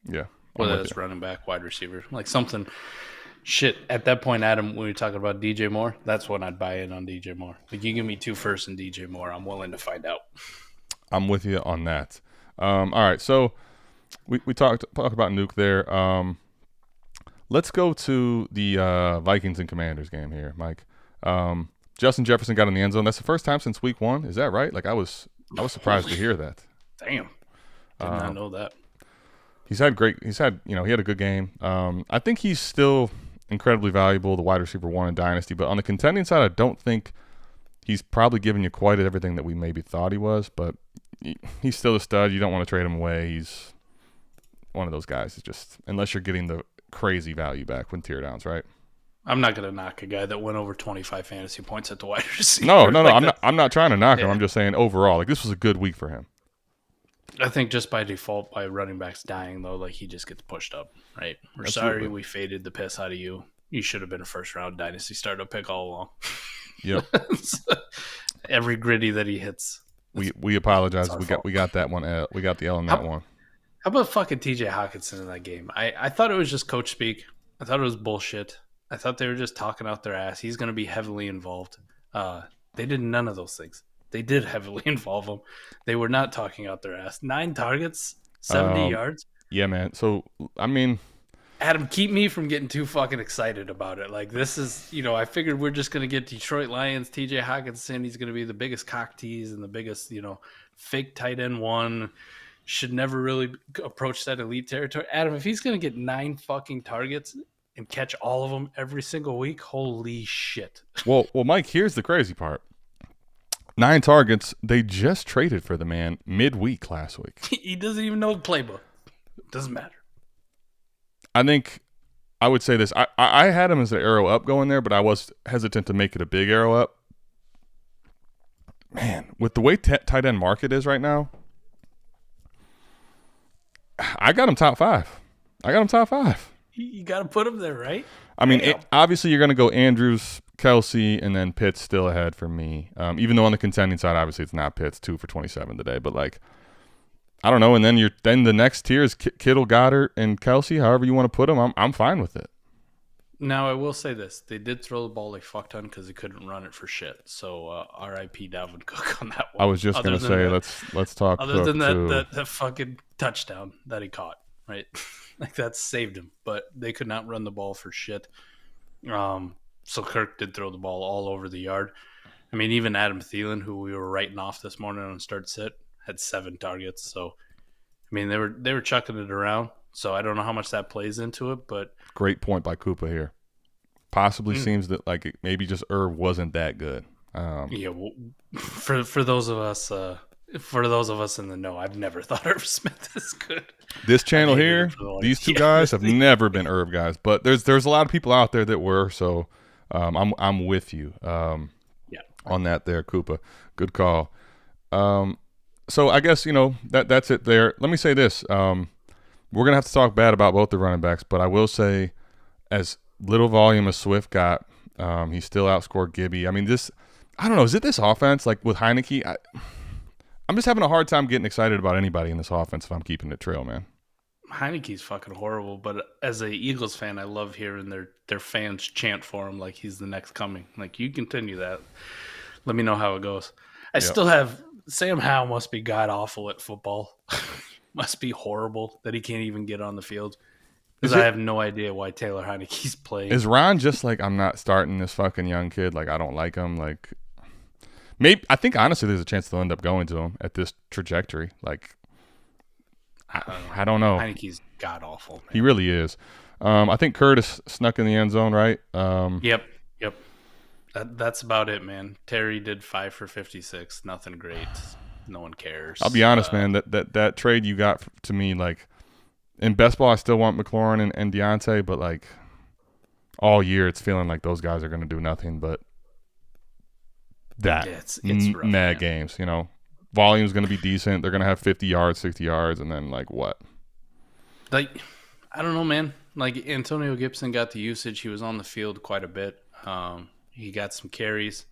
Yeah. Whether it's running back, wide receiver, like something. Shit, at that point, Adam, when we were talking about DJ Moore, that's when I'd buy in on DJ Moore. Like, you give me 2 firsts and DJ Moore, I'm willing to find out. I'm with you on that. All right, so we talked about Nuke there. Let's go to the Vikings and Commanders game here, Mike. Justin Jefferson got in the end zone. That's the first time since week 1. Is that right? Like, I was surprised to hear that. Damn, did not know that. He had a good game. I think he's still incredibly valuable, the wide receiver 1 in Dynasty. But on the contending side, I don't think he's probably giving you quite everything that we maybe thought he was. But he's still a stud. You don't want to trade him away. He's one of those guys. It's just, unless you're getting the crazy value back when tear downs, right? I'm not going to knock a guy that went over 25 fantasy points at the wide receiver. No. I'm not trying to knock him. I'm just saying overall, like, this was a good week for him. I think just by default, by running backs dying, though, like, he just gets pushed up, right? We're Absolutely. sorry we faded the piss out of you. You should have been a first-round Dynasty startup pick all along. Yep. Every gritty that he hits. We apologize. We got that one. We got the L in that one. How about fucking TJ Hawkinson in that game? I thought it was just coach speak. I thought it was bullshit. I thought they were just talking out their ass. He's going to be heavily involved. They did none of those things. They did heavily involve him. They were not talking out their ass. 9 targets, 70 yards. Yeah, man. So, I mean, Adam, keep me from getting too fucking excited about it. Like, this is, I figured we're just going to get Detroit Lions, TJ Hawkinson. He's going to be the biggest cock tease and the biggest, fake tight end 1. Should never really approach that elite territory. Adam, if he's going to get 9 fucking targets and catch all of them every single week, holy shit. Well, Mike, here's the crazy part. 9 targets. They just traded for the man midweek last week. He doesn't even know the playbook. Doesn't matter. I think I would say this. I had him as an arrow up going there, but I was hesitant to make it a big arrow up. Man, with the way tight end market is right now, I got him top 5. You got to put him there, right? I mean, obviously you're going to go Andrews, Kelsey, and then Pitts still ahead for me. Even though on the contending side, obviously it's not Pitts, 2 for 27 today. But, like, I don't know. And then the next tier is Kittle, Goddard, and Kelsey. However you want to put them, I'm fine with it. Now, I will say this. They did throw the ball a fuck ton because he couldn't run it for shit. So, R.I.P. Dalvin Cook on that one. I was just going to say, let's talk other Cook than too. that fucking touchdown that he caught, right? Like, that saved him. But they could not run the ball for shit. So Kirk did throw the ball all over the yard. I mean, even Adam Thielen, who we were writing off this morning on start sit, had 7 targets. So, I mean, they were chucking it around. So I don't know how much that plays into it, but great point by Koopa here. Possibly seems that like maybe just Irv wasn't that good. Yeah, well, for those of us in the know, I've never thought Irv Smith is good. This channel here, these 2 guys have never been Irv guys, but there's a lot of people out there that were. So I'm with you on that there, Koopa. Good call. So I guess that's it there. Let me say this. We're going to have to talk bad about both the running backs, but I will say as little volume as Swift got, he still outscored Gibby. I mean, I don't know, is it this offense, like with Heineke? I'm just having a hard time getting excited about anybody in this offense if I'm keeping it trail, man. Heineke's fucking horrible, but as a Eagles fan, I love hearing their fans chant for him like he's the next coming. Like, you continue that. Let me know how it goes. I still have Sam Howell must be god-awful at football. Must be horrible that he can't even get on the field. Because I have no idea why Taylor Heineke's playing. Is Ron just like, I'm not starting this fucking young kid? Like, I don't like him. Like, maybe I think honestly there's a chance they'll end up going to him at this trajectory. Like, I don't know. Heineke's god-awful. He really is. I think Curtis snuck in the end zone, right? Yep. That's about it, man. Terry did 5 for 56. Nothing great. No one cares. I'll be honest, man. That trade you got to me, like, in best ball, I still want McLaurin and Deontay, but like all year, it's feeling like those guys are going to do nothing but that. Yeah, it's rough, mad games, volume's going to be decent. They're going to have 50 yards, 60 yards, and then like what? Like, I don't know, man. Like Antonio Gibson got the usage. He was on the field quite a bit. He got some carries.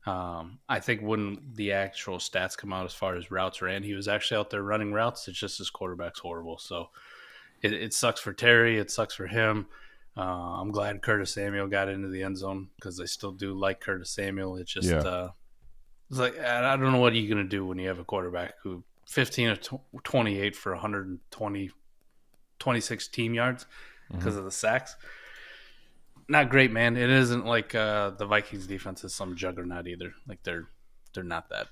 I think when the actual stats come out as far as routes ran, he was actually out there running routes. It's just his quarterback's horrible. So it sucks for Terry. It sucks for him. I'm glad Curtis Samuel got into the end zone because I still do like Curtis Samuel. It's just it's like I don't know what you're going to do when you have a quarterback who 15 of 28 for 26 team yards because of the sacks. Not great, man. It isn't like the Vikings defense is some juggernaut either. Like they're not that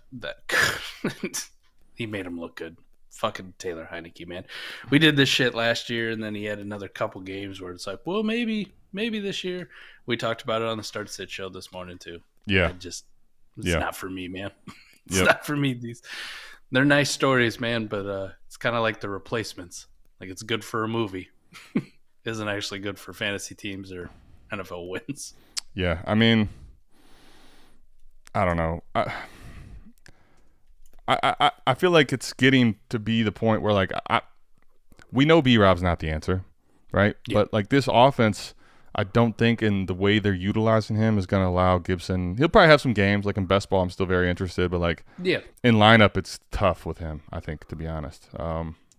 good. He made them look good. Fucking Taylor Heineke, man. We did this shit last year, and then he had another couple games where it's like, well, maybe this year. We talked about it on the Start Sit show this morning too. Yeah, it's not for me, man. It's not for me. They're nice stories, man, but it's kind of like The Replacements. Like it's good for a movie, isn't actually good for fantasy teams or NFL wins. Yeah, I mean, I don't know. I feel like it's getting to be the point where like we know B-Rob's not the answer, right? Yeah. But like this offense, I don't think in the way they're utilizing him is going to allow Gibson. He'll probably have some games like in best ball. I'm still very interested, but like in lineup, it's tough with him. I think, to be honest.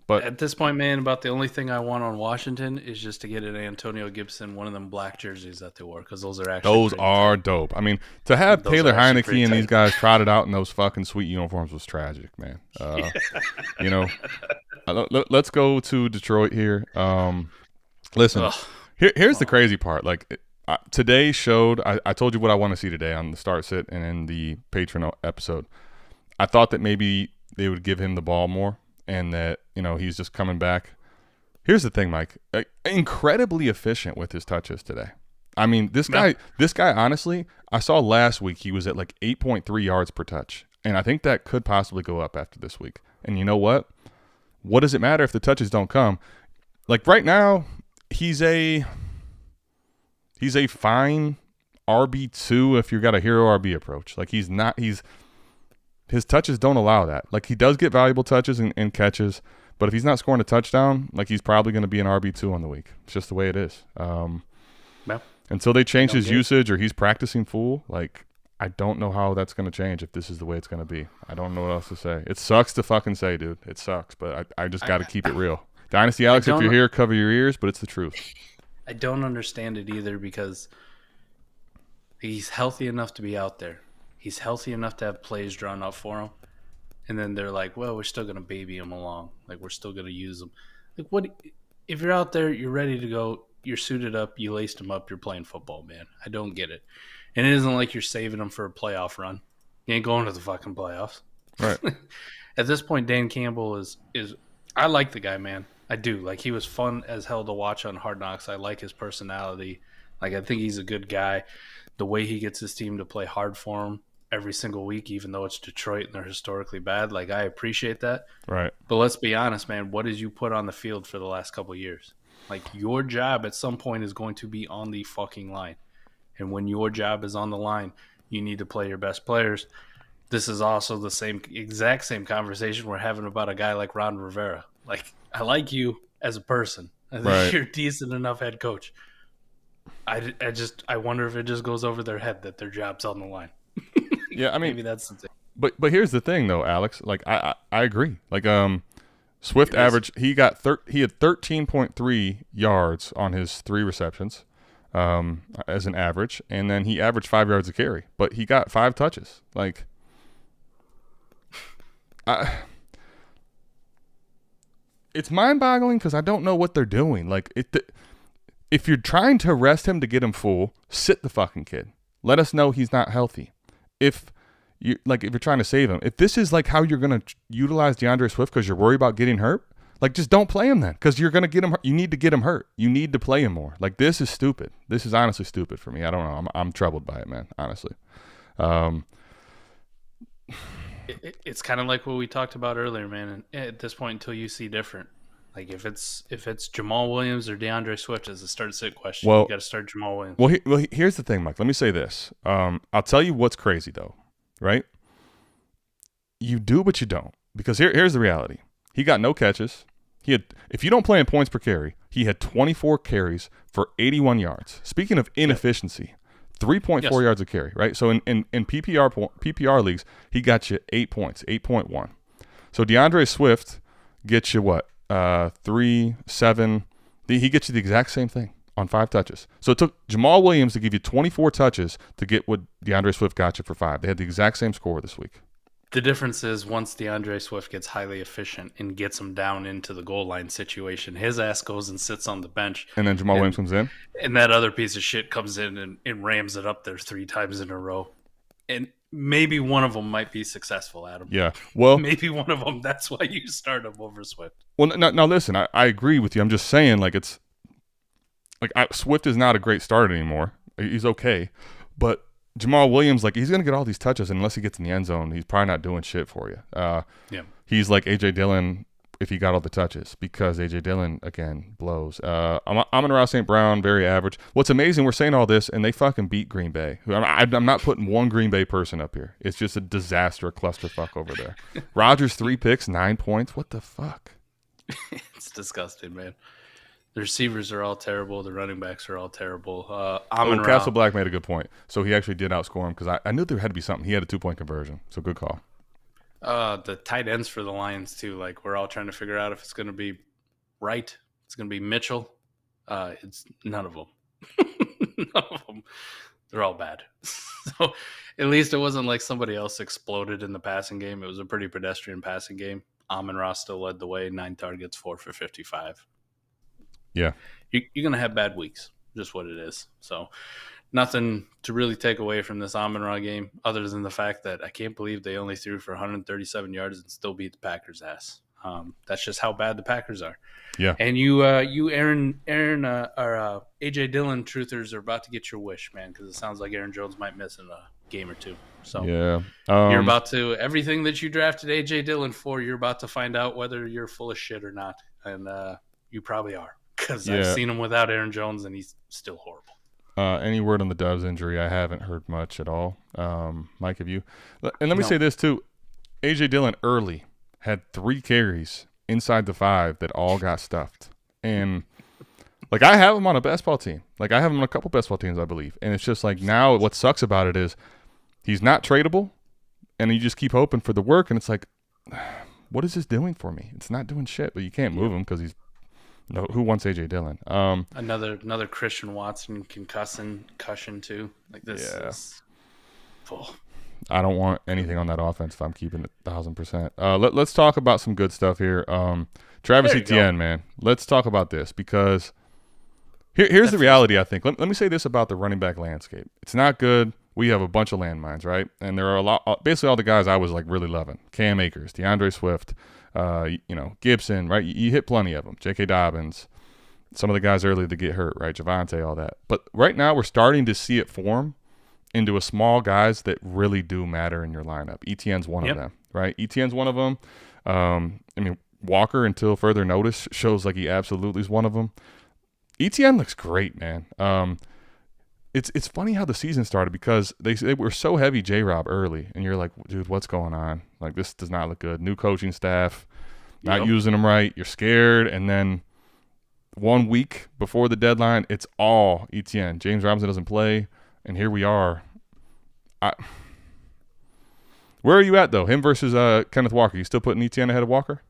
But at this point, man, about the only thing I want on Washington is just to get an Antonio Gibson, one of them black jerseys that they wore, because those are dope. I mean, to have Taylor Heineke and these guys trotted out in those fucking sweet uniforms was tragic, man. You know, let's go to Detroit here. Listen, here's the crazy part. Like today showed, I told you what I want to see today on the Start Sit and in the Patreon episode. I thought that maybe they would give him the ball more. And that, you know, he's just coming back. Here's the thing, Mike. Incredibly efficient with his touches today. I mean, this guy, honestly, I saw last week he was at like 8.3 yards per touch. And I think that could possibly go up after this week. And you know what? What does it matter if the touches don't come? Like right now, he's a fine RB2 if you've got a hero RB approach. Like his touches don't allow that. Like he does get valuable touches and catches, but if he's not scoring a touchdown, like he's probably going to be an RB2 on the week. It's just the way it is. Until they change his usage or he's practicing full, like I don't know how that's going to change if this is the way it's going to be. I don't know what else to say. It sucks to fucking say, dude. It sucks, but I just got to keep it real. Dynasty Alex, if you're here, cover your ears, but it's the truth. I don't understand it either because he's healthy enough to be out there. He's healthy enough to have plays drawn up for him. And then they're like, well, we're still going to baby him along. Like, we're still going to use him. Like, what? If you're out there, you're ready to go, you're suited up, you laced him up, you're playing football, man. I don't get it. And it isn't like you're saving him for a playoff run. You ain't going to the fucking playoffs. Right. At this point, Dan Campbell is I like the guy, man. I do. Like, he was fun as hell to watch on Hard Knocks. I like his personality. Like, I think he's a good guy. The way he gets his team to play hard for him every single week, even though it's Detroit and they're historically bad. Like, I appreciate that. Right. But let's be honest, man. What did you put on the field for the last couple of years? Like, your job at some point is going to be on the fucking line. And when your job is on the line, you need to play your best players. This is also the exact same conversation we're having about a guy like Ron Rivera. Like, I like you as a person. I think you're a decent enough head coach. I wonder if it just goes over their head that their job's on the line. Yeah, I mean, maybe that's the thing. But here's the thing though, Alex. Like I agree. Like Swift average, he had 13.3 yards on his 3 receptions as an average, and then he averaged 5 yards a carry, but he got 5 touches. Like it's mind-boggling because I don't know what they're doing. Like if you're trying to rest him to get him full, sit the fucking kid. Let us know he's not healthy. If you're trying to save him, if this is like how you're going to utilize DeAndre Swift because you're worried about getting hurt, like just don't play him then because you're going to get him. You need to get him hurt. You need to play him more. Like this is stupid. This is honestly stupid for me. I don't know. I'm troubled by it, man. Honestly. It's kind of like what we talked about earlier, man. And at this point, until you see different, like if it's Jamal Williams or DeAndre Swift as a start-sit question, you got to start Jamal Williams. Well, here's the thing, Mike. Let me say this. I'll tell you what's crazy though, right? You do, but you don't. Because here's the reality. He got no catches. If you don't play in points per carry, he had 24 carries for 81 yards. Speaking of inefficiency, 3.4 yards a carry, right? So in PPR leagues, he got you 8 points, 8.1. So DeAndre Swift gets you what? 3, 7. He gets you the exact same thing on 5 touches. So it took Jamal Williams to give you 24 touches to get what DeAndre Swift got you for 5. They had the exact same score this week. The difference is once DeAndre Swift gets highly efficient and gets him down into the goal line situation, his ass goes and sits on the bench. And then Jamal Williams comes in? And that other piece of shit comes in and rams it up there 3 times in a row. And maybe one of them might be successful, Adam. Yeah. Well, maybe one of them, that's why you start him over Swift. Well, now listen, I agree with you. I'm just saying, Swift is not a great starter anymore. He's okay. But Jamal Williams, he's going to get all these touches, and unless he gets in the end zone, he's probably not doing shit for you. He's like A.J. Dillon if he got all the touches, because A.J. Dillon, again, blows. Amon-Ra St. Brown, very average. What's amazing, we're saying all this, and they fucking beat Green Bay. I'm not putting one Green Bay person up here. It's just a disaster, a clusterfuck over there. Rodgers, 3 picks, 9 points. What the fuck? It's disgusting, man. The receivers are all terrible. The running backs are all terrible. Castle Black made a good point. So he actually did outscore him because I knew there had to be something. He had a 2-point conversion. So good call. The tight ends for the Lions, too. We're all trying to figure out if it's going to be Wright. It's going to be Mitchell. It's none of them. None of them. They're all bad. So at least it wasn't like somebody else exploded in the passing game. It was a pretty pedestrian passing game. Amon-Ra still led the way. 9 targets, 4 for 55. Yeah. You're going to have bad weeks, just what it is. So nothing to really take away from this Amon-Ra game other than the fact that I can't believe they only threw for 137 yards and still beat the Packers' ass. That's just how bad the Packers are. Yeah. And you Aaron, or A.J. Dillon truthers are about to get your wish, man, because it sounds like Aaron Jones might miss in a game or two. So yeah, you're about to – everything that you drafted A.J. Dillon for, you're about to find out whether you're full of shit or not. And you probably are. Because I've seen him without Aaron Jones, and he's still horrible. Any word on the Doves injury? I haven't heard much at all. Mike, have you? And let me say this, too. A.J. Dillon early had 3 carries inside the 5 that all got stuffed. And, I have him on a best ball team. I have him on a couple best ball teams, I believe. And it's just now what sucks about it is he's not tradable, and you just keep hoping for the work, and it's what is this doing for me? It's not doing shit, but you can't move him because he's no, who wants A.J. Dillon? Another Christian Watson concussion too. This is full. I don't want anything on that offense if I'm keeping it 1,000%. Let's talk about some good stuff here. Travis Etienne, man. Let's talk about this because here's the reality, I think. Let me say this about the running back landscape. It's not good. We have a bunch of landmines, right? And there are basically all the guys I was really loving. Cam Akers, DeAndre Swift, Gibson, right? You hit plenty of them. J.K. Dobbins, some of the guys early to get hurt, right? Javonte, all that. But right now we're starting to see it form into a small guys that really do matter in your lineup. Etienne's one of them, right? Etienne's one of them. Walker, until further notice, shows like he absolutely is one of them. Etienne looks great, man. It's funny how the season started because they were so heavy J-Rob early, and you're like, dude, what's going on? This does not look good. New coaching staff, not using them right. You're scared, and then 1 week before the deadline, it's all Etienne. James Robinson doesn't play, and here we are. Where are you at, though? Him versus Kenneth Walker. You still putting Etienne ahead of Walker?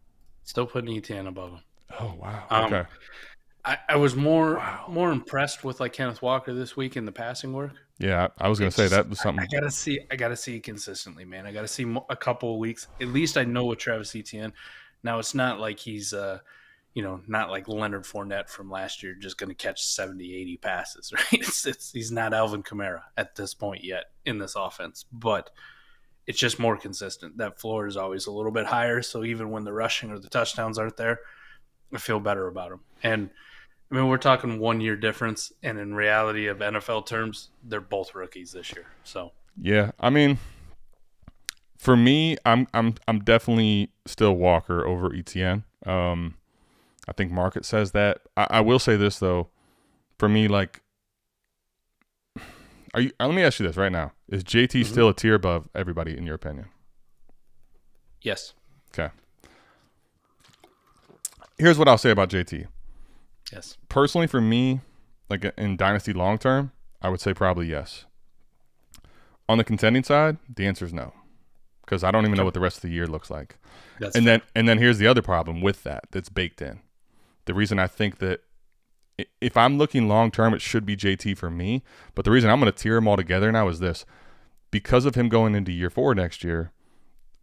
Still putting Etienne above him. Oh, wow. Okay. I was more impressed with Kenneth Walker this week in the passing work. Yeah, I was going to say that was something. I gotta see consistently, man. I gotta see a couple of weeks. At least I know with Travis Etienne. Now it's not like he's not like Leonard Fournette from last year, just going to catch 70, 80 passes, right? He's not Alvin Kamara at this point yet in this offense, but it's just more consistent. That floor is always a little bit higher. So even when the rushing or the touchdowns aren't there, I feel better about him. And we're talking 1 year difference, and in reality of NFL terms, they're both rookies this year. So yeah, for me, I'm definitely still Walker over Etienne. I think market says that. I will say this though, for me, let me ask you this right now: is JT still a tier above everybody in your opinion? Yes. Okay. Here's what I'll say about JT. Yes. Personally, for me, like in Dynasty long term, I would say probably yes. On the contending side, the answer is no, because I don't even know what the rest of the year looks like. And then here's the other problem with that's baked in. The reason I think that if I'm looking long term, it should be JT for me. But the reason I'm going to tier them all together now is this: because of him going into year 4 next year,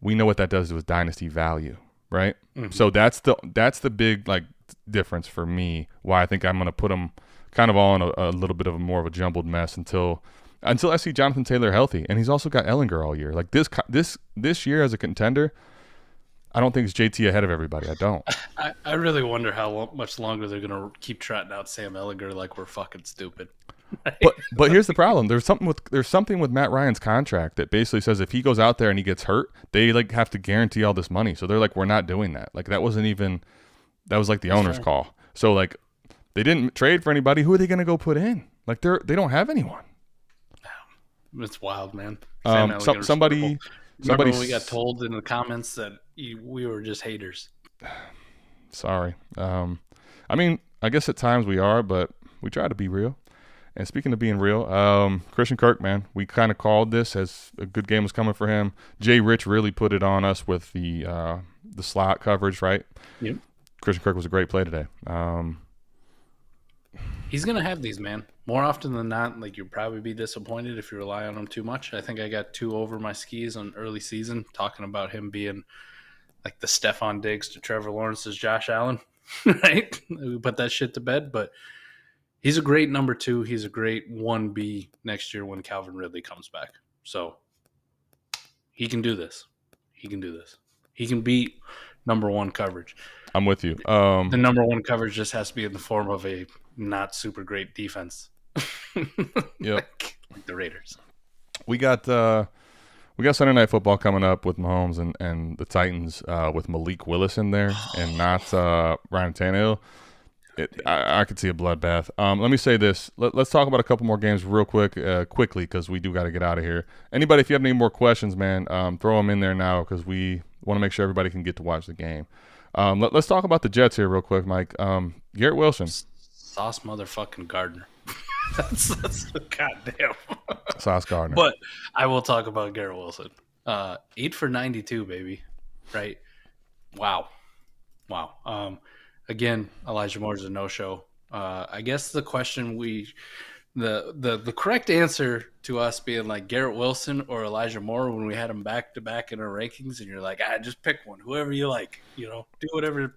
we know what that does with dynasty value, right? Mm-hmm. So that's the big like difference for me. Why I think I'm going to put them kind of all in a little bit of more of a jumbled mess until I see Jonathan Taylor healthy, and he's also got Ellinger all year. Like this year as a contender, I don't think it's JT ahead of everybody. I don't. I really wonder how much longer they're going to keep trotting out Sam Ellinger like we're fucking stupid. But here's the problem. There's something with Matt Ryan's contract that basically says if he goes out there and he gets hurt, they like have to guarantee all this money. So they're like, we're not doing that. Like that was like the owner's call. So like they didn't trade for anybody. Who are they going to go put in? Like they don't have anyone. It's wild, man. Somebody when we got told in the comments that we were just haters. Sorry. I mean, I guess at times we are, but we try to be real. And speaking of being real, Christian Kirk, man, we kind of called this as a good game was coming for him. Jay Rich really put it on us with the slot coverage, right? Yep. Christian Kirk was a great play today. He's going to have these, man. More often than not, like you'll probably be disappointed if you rely on him too much. I think I got too over my skis on early season talking about him being like the Stephon Diggs to Trevor Lawrence's Josh Allen, right? We put that shit to bed, but he's a great number 2. He's a great 1B next year when Calvin Ridley comes back. So he can do this. He can beat number 1 coverage. I'm with you. The number 1 coverage just has to be in the form of a not super great defense. Yep. like the Raiders. We got Sunday Night Football coming up with Mahomes and the Titans with Malik Willis in there and not Ryan Tannehill. I could see a bloodbath. Let me say this. Let's talk about a couple more games real quickly because we do got to get out of here. Anybody, if you have any more questions, man, throw them in there now because we want to make sure everybody can get to watch the game. Let's talk about the Jets here real quick, Mike. Garrett Wilson. Sauce motherfucking Gardner. that's goddamn. Sauce Gardner. But I will talk about Garrett Wilson. 8 for 92, baby. Right? Wow. Again, Elijah Moore's a no-show. I guess the question the correct answer to us being like Garrett Wilson or Elijah Moore when we had them back-to-back in our rankings, and you're like, just pick one, whoever you like, do whatever.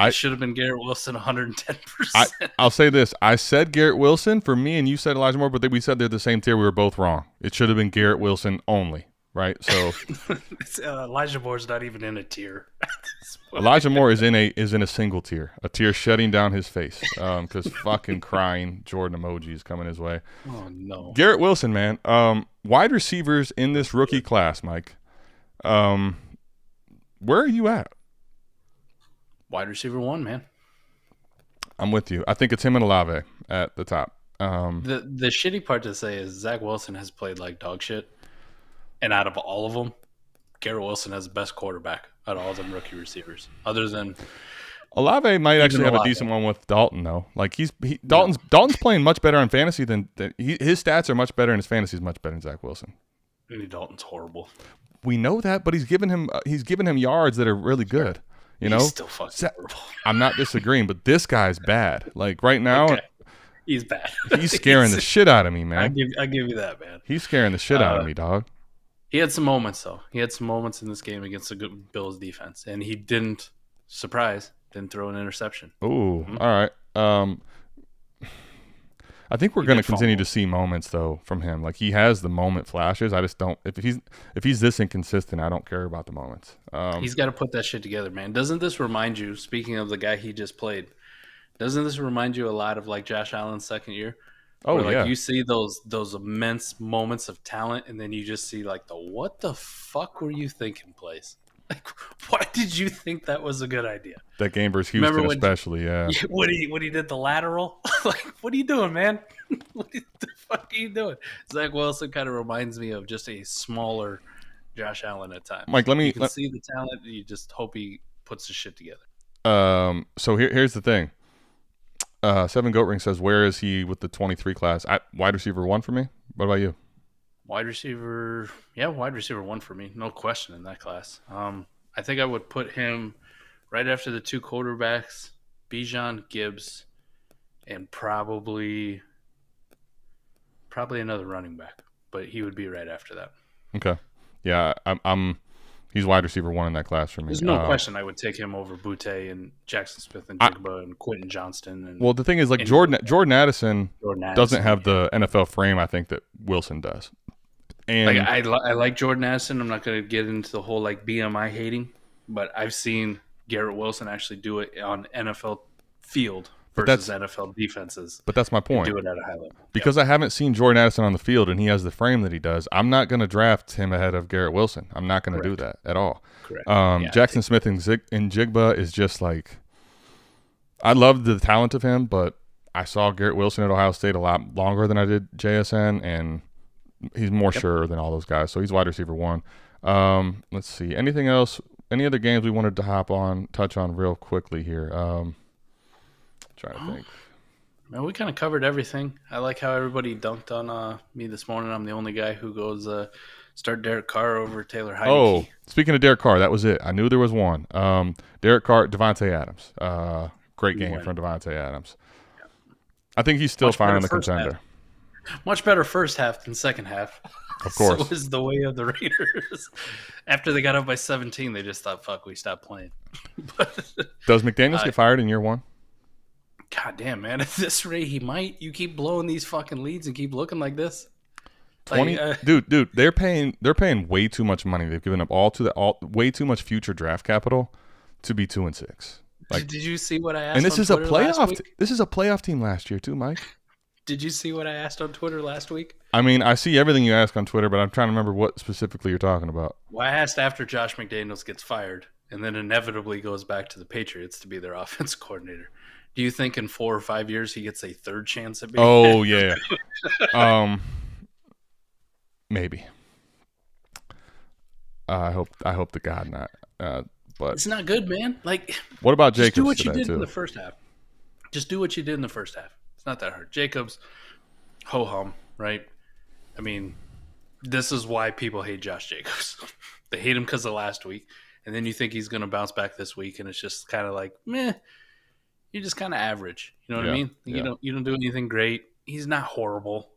It should have been Garrett Wilson 110%. I'll say this. I said Garrett Wilson for me, and you said Elijah Moore, but we said they're the same tier. We were both wrong. It should have been Garrett Wilson only, right? So Elijah Moore's not even in a tier. Elijah Moore is in a single tier, a tier shutting down his face because fucking crying Jordan emojis coming his way. Oh, no. Garrett Wilson, man. Wide receivers in this rookie class, Mike. Where are you at? Wide receiver 1, man. I'm with you. I think it's him and Olave at the top. The shitty part to say is Zach Wilson has played like dog shit. And out of all of them, Garrett Wilson has the best quarterback out of all them rookie receivers. Other than Olave might actually have a decent one with Dalton, though. Like Dalton's playing much better on fantasy than his stats are much better and his fantasy is much better than Zach Wilson. Andy Dalton's horrible. We know that, but he's given him yards that are really good. He's still fucking horrible. I'm not disagreeing, but this guy's bad. Like right now, okay. He's bad. He's scaring the shit out of me, man. I give you that, man. He's scaring the shit out of me, dog. He had some moments, though. He had some moments in this game against the good Bills defense, and he didn't throw an interception. Ooh, all right. I think we're going to continue to see moments though from him. Like he has the moment flashes. I just don't. If he's this inconsistent, I don't care about the moments. He's got to put that shit together, man. Doesn't this remind you? Speaking of the guy he just played, doesn't this remind you a lot of like Josh Allen's second year? Oh, where, like, yeah. You see those immense moments of talent, and then you just see like what the fuck were you thinking plays? Like, why did you think that was a good idea? That game versus Houston, especially, yeah. When he did the lateral, like, what are you doing, man? What the fuck are you doing? Zach Wilson kind of reminds me of just a smaller Josh Allen at times. Mike, you can see the talent. You just hope he puts his shit together. So here's the thing. Seven Goat Ring says, where is he with the 23 class? Wide receiver 1 for me. What about you? Wide receiver 1 for me. No question in that class. I think I would put him right after the 2 quarterbacks, Bijan, Gibbs, and probably another running back. But he would be right after that. Okay. Yeah, he's wide receiver 1 in that class for me. There's no question I would take him over Butte and Jackson Smith and Jigba and Quentin Johnston. Well, the thing is, like Jordan Addison doesn't have the NFL frame I think that Wilson does. And I like Jordan Addison. I'm not going to get into the whole like BMI hating, but I've seen Garrett Wilson actually do it on NFL field versus NFL defenses. But that's my point. Do it at a high level. Because I haven't seen Jordan Addison on the field and he has the frame that he does, I'm not going to draft him ahead of Garrett Wilson. I'm not going to do that at all. Correct. Jackson Smith and Jigba is just like, I love the talent of him, but I saw Garrett Wilson at Ohio State a lot longer than I did JSN, and he's more sure than all those guys. So he's wide receiver 1. Let's see. Anything else? Any other games we wanted to touch on real quickly here? Trying to think. Man, we kind of covered everything. I like how everybody dunked on me this morning. I'm the only guy who goes start Derek Carr over Taylor Heinicke. Oh, speaking of Derek Carr, that was it. I knew there was one. Derek Carr, Devontae Adams. Great game from Devontae Adams. Yeah. I think he's still fine on the Contender. Much better first half than second half. Of course. So is the way of the Raiders. After they got up by 17, they just thought, fuck, we stopped playing. Does McDaniels get fired in year 1? God damn, man. At this rate, he might. You keep blowing these fucking leads and keep looking like this. 20, dude, they're paying way too much money. They've given up way too much future draft capital to be 2-6. Like, did you see what I asked? And this on is Twitter a playoff. This is a playoff team last year too, Mike. Did you see what I asked on Twitter last week? I mean, I see everything you ask on Twitter, but I'm trying to remember what specifically you're talking about. Well, I asked after Josh McDaniels gets fired and then inevitably goes back to the Patriots to be their offense coordinator. Do you think in 4 or 5 years he gets a third chance at being? Oh yeah, maybe. I hope to God not. But it's not good, man. Like, what about Jacobs? Just do what you did too? in the first half. Just do what you did in the first half. It's not that hard. Jacobs, ho hum, right? I mean, this is why people hate Josh Jacobs. They hate him because of last week, and then you think he's going to bounce back this week, and it's just kind of like, meh. You're just kind of average. You know what I mean? You don't do anything great. He's not horrible,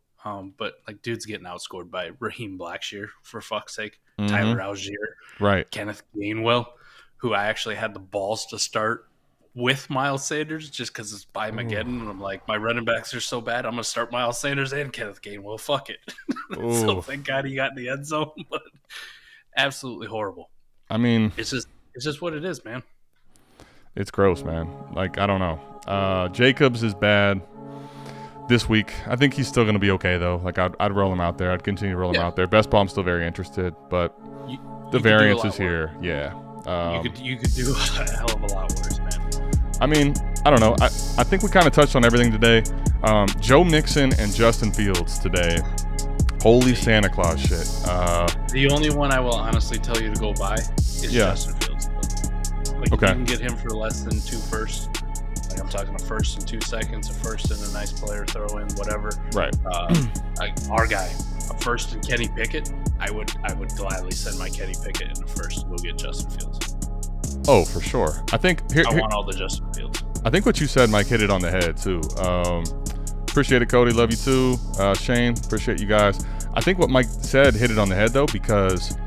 but like dude's getting outscored by Raheem Blackshear for fuck's sake, Tyler Algier, right? Kenneth Gainwell, who I actually had the balls to start with Miles Sanders just because it's by Mageddon, and I'm like, my running backs are so bad, I'm gonna start Miles Sanders and Kenneth Gainwell. Fuck it. So thank God he got in the end zone, but absolutely horrible. I mean, it's just what it is, man. It's gross, man. Like, I don't know. Jacobs is bad this week. I think he's still going to be okay, though. Like, I'd roll him out there. I'd continue to roll him out there. Best ball, I'm still very interested, but the variance is here. Yeah. You could do a hell of a lot worse, man. I mean, I don't know. I think we kind of touched on everything today. Joe Mixon and Justin Fields today. Holy Santa Claus shit. The only one I will honestly tell you to go buy is Justin Fields. Like, you can get him for less than 2 firsts. Like, I'm talking a first and 2 seconds, a first and a nice player throw in, whatever. Right. Our guy, a first and Kenny Pickett. I would gladly send my Kenny Pickett in the first to go get Justin Fields. Oh, for sure. I want all the Justin Fields. I think what you said, Mike, hit it on the head too. Appreciate it, Cody. Love you too. Shane, appreciate you guys. I think what Mike said hit it on the head though, because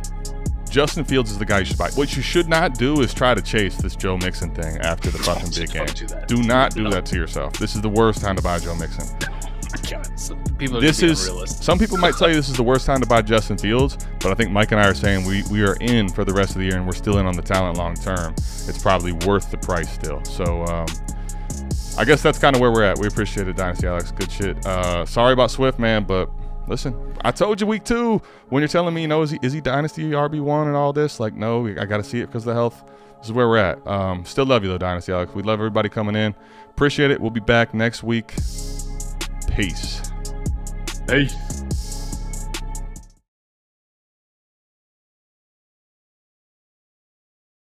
Justin Fields is the guy you should buy. What you should not do is try to chase this Joe Mixon thing after the fucking big game. Do not do that to yourself. This is the worst time to buy Joe Mixon. God, some people might tell you this is the worst time to buy Justin Fields, but I think Mike and I are saying we are in for the rest of the year and we're still in on the talent long term. It's probably worth the price still. So I guess that's kind of where we're at. We appreciate it, Dynasty Alex. Good shit. Sorry about Swift, man, but listen, I told you week 2 when you're telling me, is he Dynasty RB1 and all this? Like, no, I got to see it because of the health. This is where we're at. Still love you, though, Dynasty Alex. We love everybody coming in. Appreciate it. We'll be back next week. Peace. Peace.